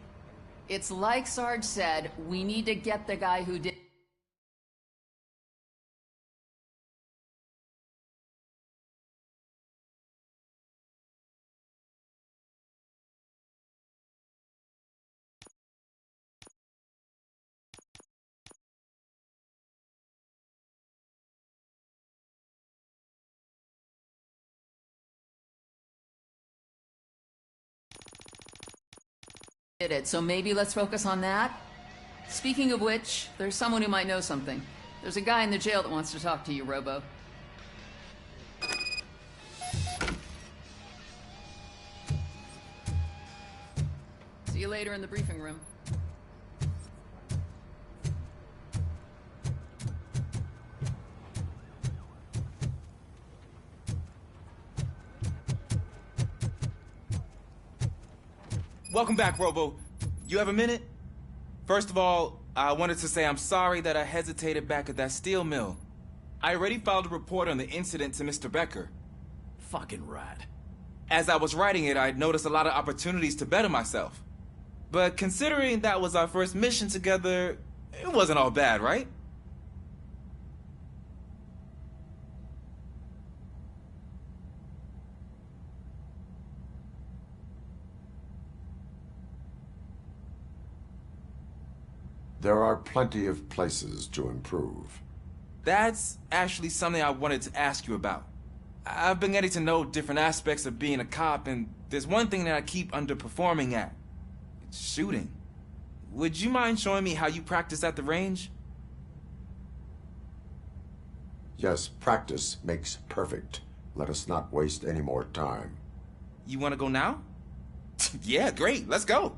It's like Sarge said, we need to get the guy who did... it, so maybe let's focus on that. Speaking of which, there's someone who might know something. There's a guy in the jail that wants to talk to you, Robo. See you later in the briefing room. Welcome back, Robo. You have a minute? First of all, I wanted to say I'm sorry that I hesitated back at that steel mill. I already filed a report on the incident to Mr. Becker. Fucking rat. As I was writing it, I'd noticed a lot of opportunities to better myself. But considering that was our first mission together, it wasn't all bad, right? There are plenty of places to improve. That's actually something I wanted to ask you about. I've been getting to know different aspects of being a cop, and there's one thing that I keep underperforming at. It's shooting. Would you mind showing me how you practice at the range? Yes, practice makes perfect. Let us not waste any more time. You want to go now? Yeah, great. Let's go.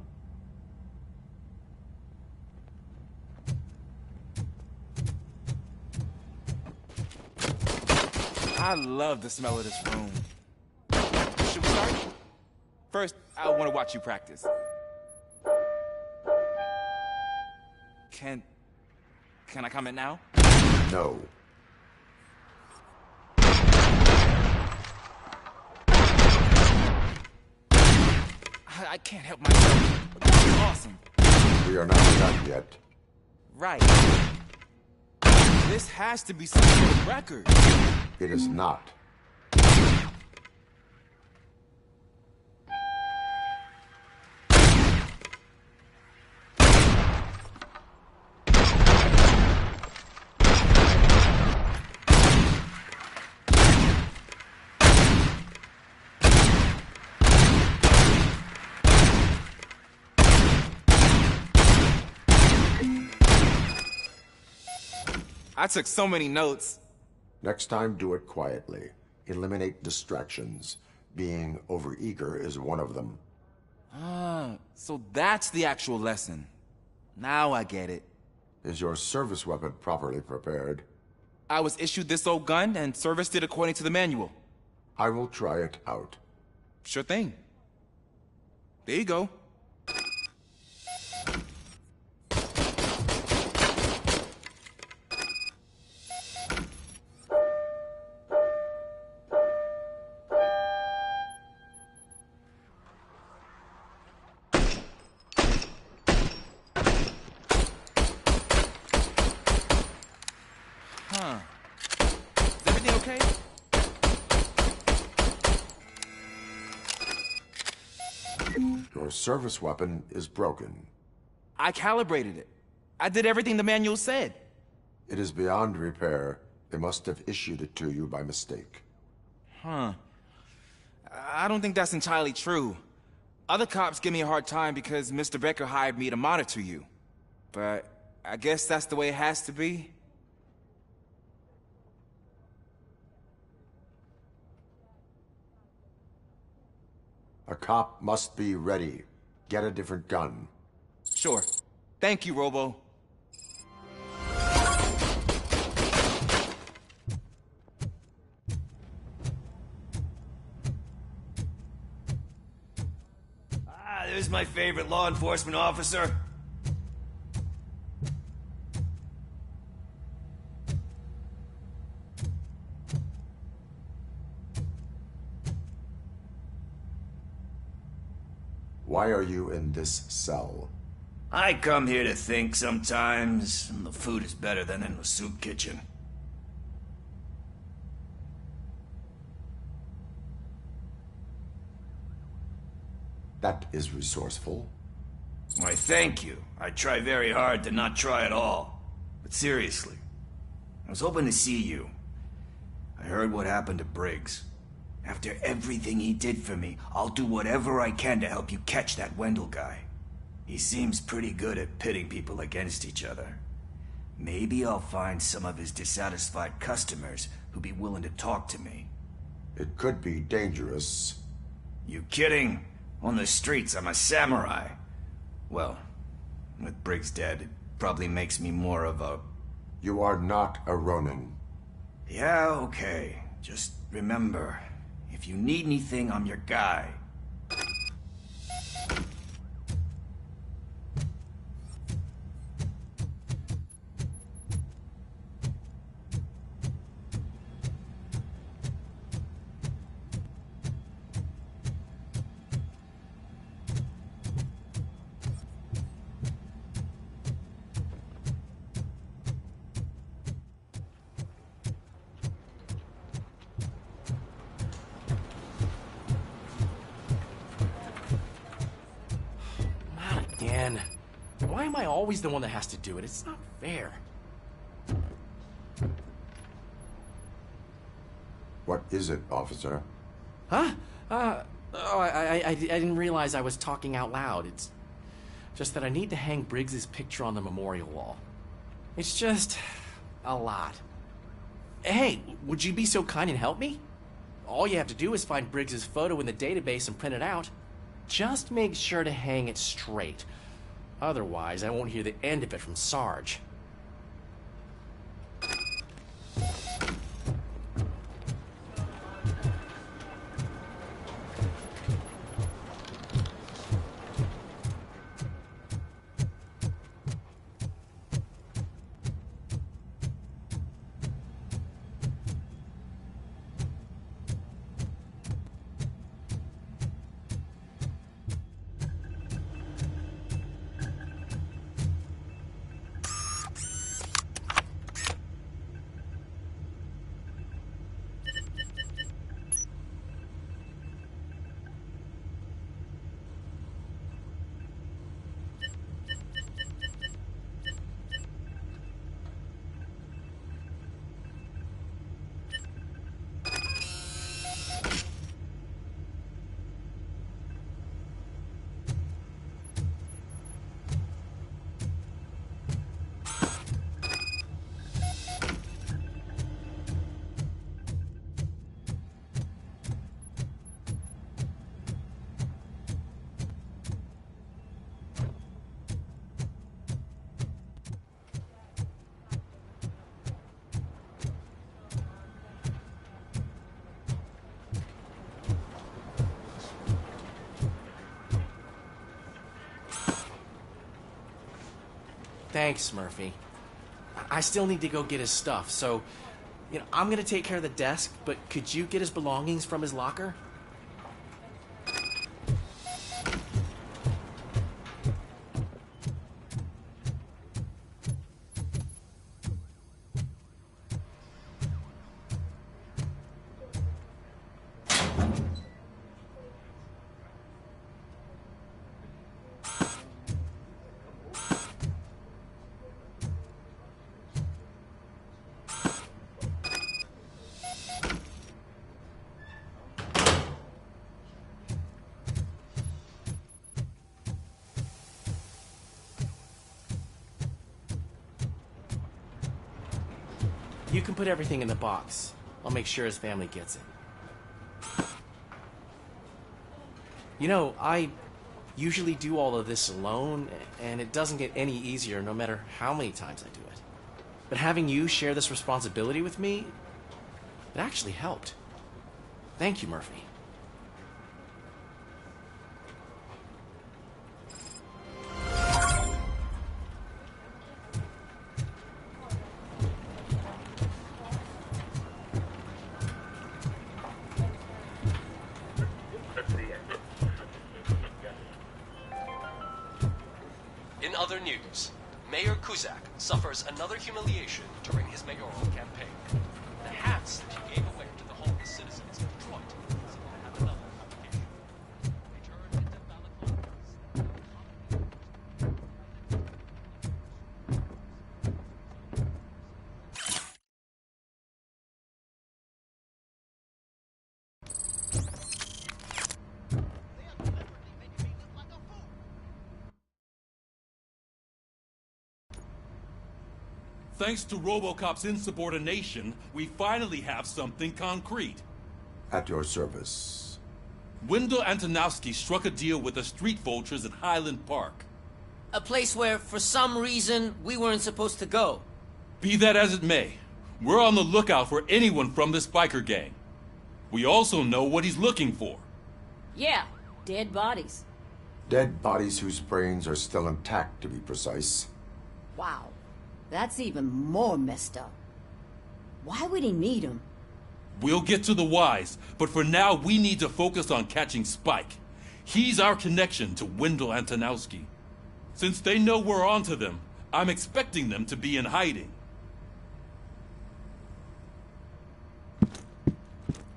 I love the smell of this room. Should we start? First, I want to watch you practice. Can I comment now? No. I can't help myself. That's awesome. We are not done yet. Right. This has to be some sort of record. It is not. I took so many notes. Next time, do it quietly. Eliminate distractions. Being overeager is one of them. Ah, so that's the actual lesson. Now I get it. Is your service weapon properly prepared? I was issued this old gun and serviced it according to the manual. I will try it out. Sure thing. There you go. Huh. Is everything okay? Your service weapon is broken. I calibrated it. I did everything the manual said. It is beyond repair. They must have issued it to you by mistake. Huh. I don't think that's entirely true. Other cops give me a hard time because Mr. Becker hired me to monitor you. But I guess that's the way it has to be. A cop must be ready. Get a different gun. Sure. Thank you, Robo. There's my favorite law enforcement officer. Why are you in this cell? I come here to think sometimes, and the food is better than in the soup kitchen. That is resourceful. Why, thank you. I try very hard to not try at all. But seriously, I was hoping to see you. I heard what happened to Briggs. After everything he did for me, I'll do whatever I can to help you catch that Wendell guy. He seems pretty good at pitting people against each other. Maybe I'll find some of his dissatisfied customers who'd be willing to talk to me. It could be dangerous. You kidding? On the streets, I'm a samurai. Well, with Briggs dead, it probably makes me more of a... You are not a Ronin. Yeah, okay. Just remember, if you need anything, I'm your guy. Again. Why am I always the one that has to do it? It's not fair. What is it, officer? Huh? I didn't realize I was talking out loud. It's just that I need to hang Briggs's picture on the memorial wall. It's just a lot. Hey, would you be so kind and help me? All you have to do is find Briggs's photo in the database and print it out. Just make sure to hang it straight. Otherwise, I won't hear the end of it from Sarge. Thanks, Murphy. I still need to go get his stuff, so, I'm gonna take care of the desk, but could you get his belongings from his locker? You can put everything in the box. I'll make sure his family gets it. You know, I usually do all of this alone, and it doesn't get any easier no matter how many times I do it. But having you share this responsibility with me, it actually helped. Thank you, Murphy. In other news, Mayor Kuzak suffers another humiliation during his mayoral campaign. The hats that he gave away to the homeless citizens of Detroit seem to have another complication. They turned into balaclavas. Thanks to Robocop's insubordination, we finally have something concrete. At your service. Wendell Antonowski struck a deal with the street vultures at Highland Park. A place where, for some reason, we weren't supposed to go. Be that as it may, we're on the lookout for anyone from this biker gang. We also know what he's looking for. Yeah, dead bodies. Dead bodies whose brains are still intact, to be precise. Wow, that's even more messed up. Why would he need them? We'll get to the whys, but for now we need to focus on catching Spike. He's our connection to Wendell Antonowski. Since they know we're onto them, I'm expecting them to be in hiding.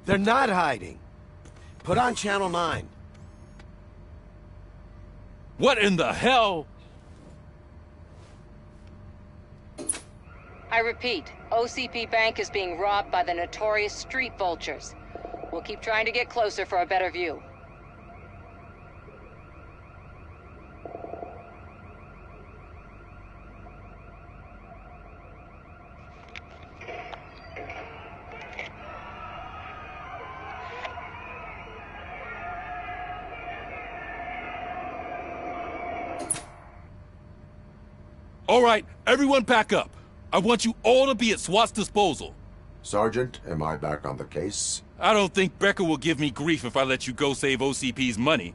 They're not hiding. Put on Channel 9. What in the hell? I repeat, OCP Bank is being robbed by the notorious street vultures. We'll keep trying to get closer for a better view. All right, everyone pack up. I want you all to be at SWAT's disposal. Sergeant, am I back on the case? I don't think Becker will give me grief if I let you go save OCP's money.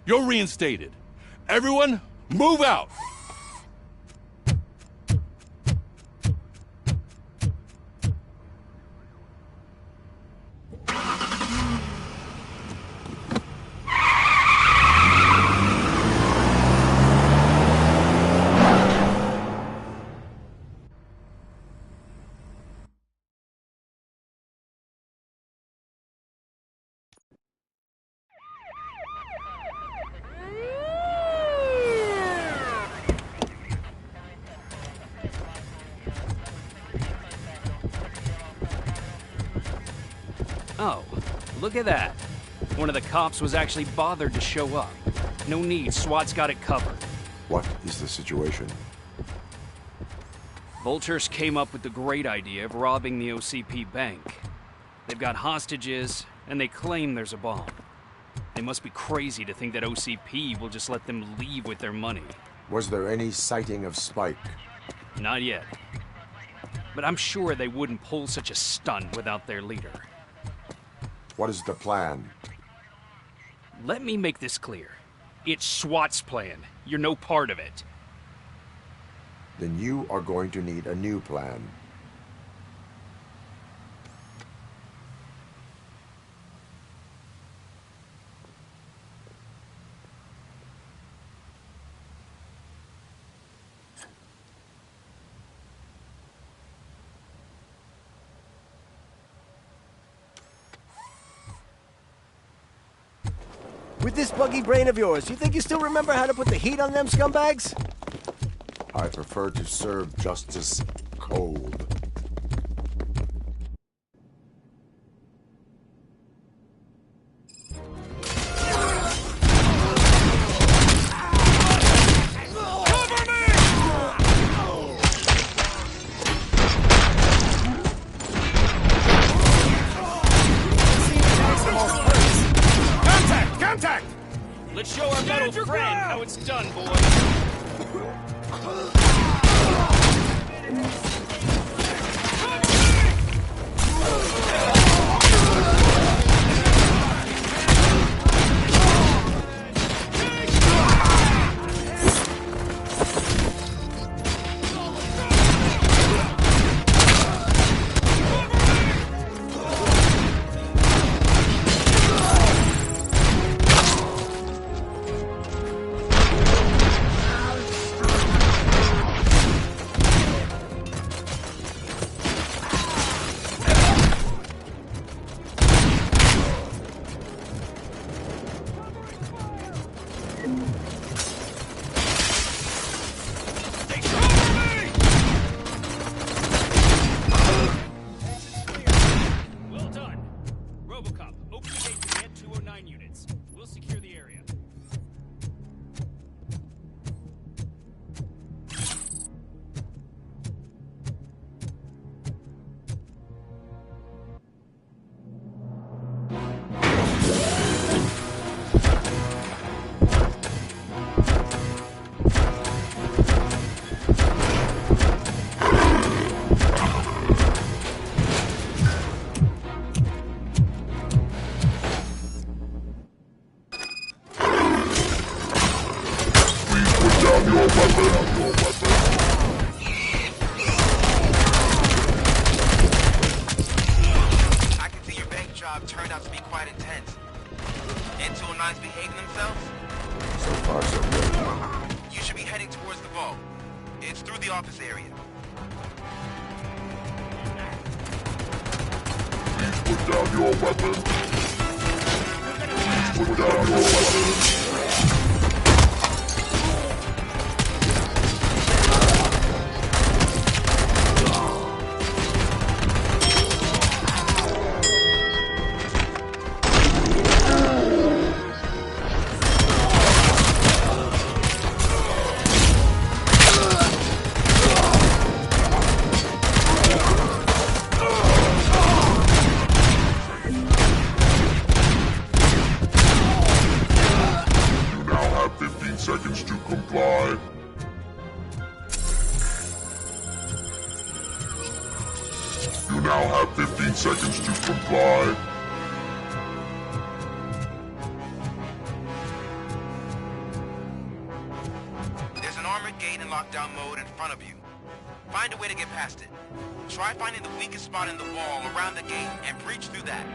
You're reinstated. Everyone, move out! Oh, look at that. One of the cops was actually bothered to show up. No need, SWAT's got it covered. What is the situation? Vultures came up with the great idea of robbing the OCP bank. They've got hostages, and they claim there's a bomb. They must be crazy to think that OCP will just let them leave with their money. Was there any sighting of Spike? Not yet. But I'm sure they wouldn't pull such a stunt without their leader. What is the plan? Let me make this clear. It's SWAT's plan. You're no part of it. Then you are going to need a new plan. With this buggy brain of yours, you think you still remember how to put the heat on them scumbags? I prefer to serve justice cold. how it's done, boy. Well done. Robocop, open the gate to the N-209 units. We'll secure the area. I can see your bank job turned out to be quite intense. N209's behaving themselves? So far, so good. You should be heading towards the vault. It's through the office area. Please put down your weapon. Please put down your weapon. Seconds to comply. You now have 15 seconds to comply. There's an armored gate in lockdown mode in front of you. Find a way to get past it. Try finding the weakest spot in the wall around the gate and breach through that.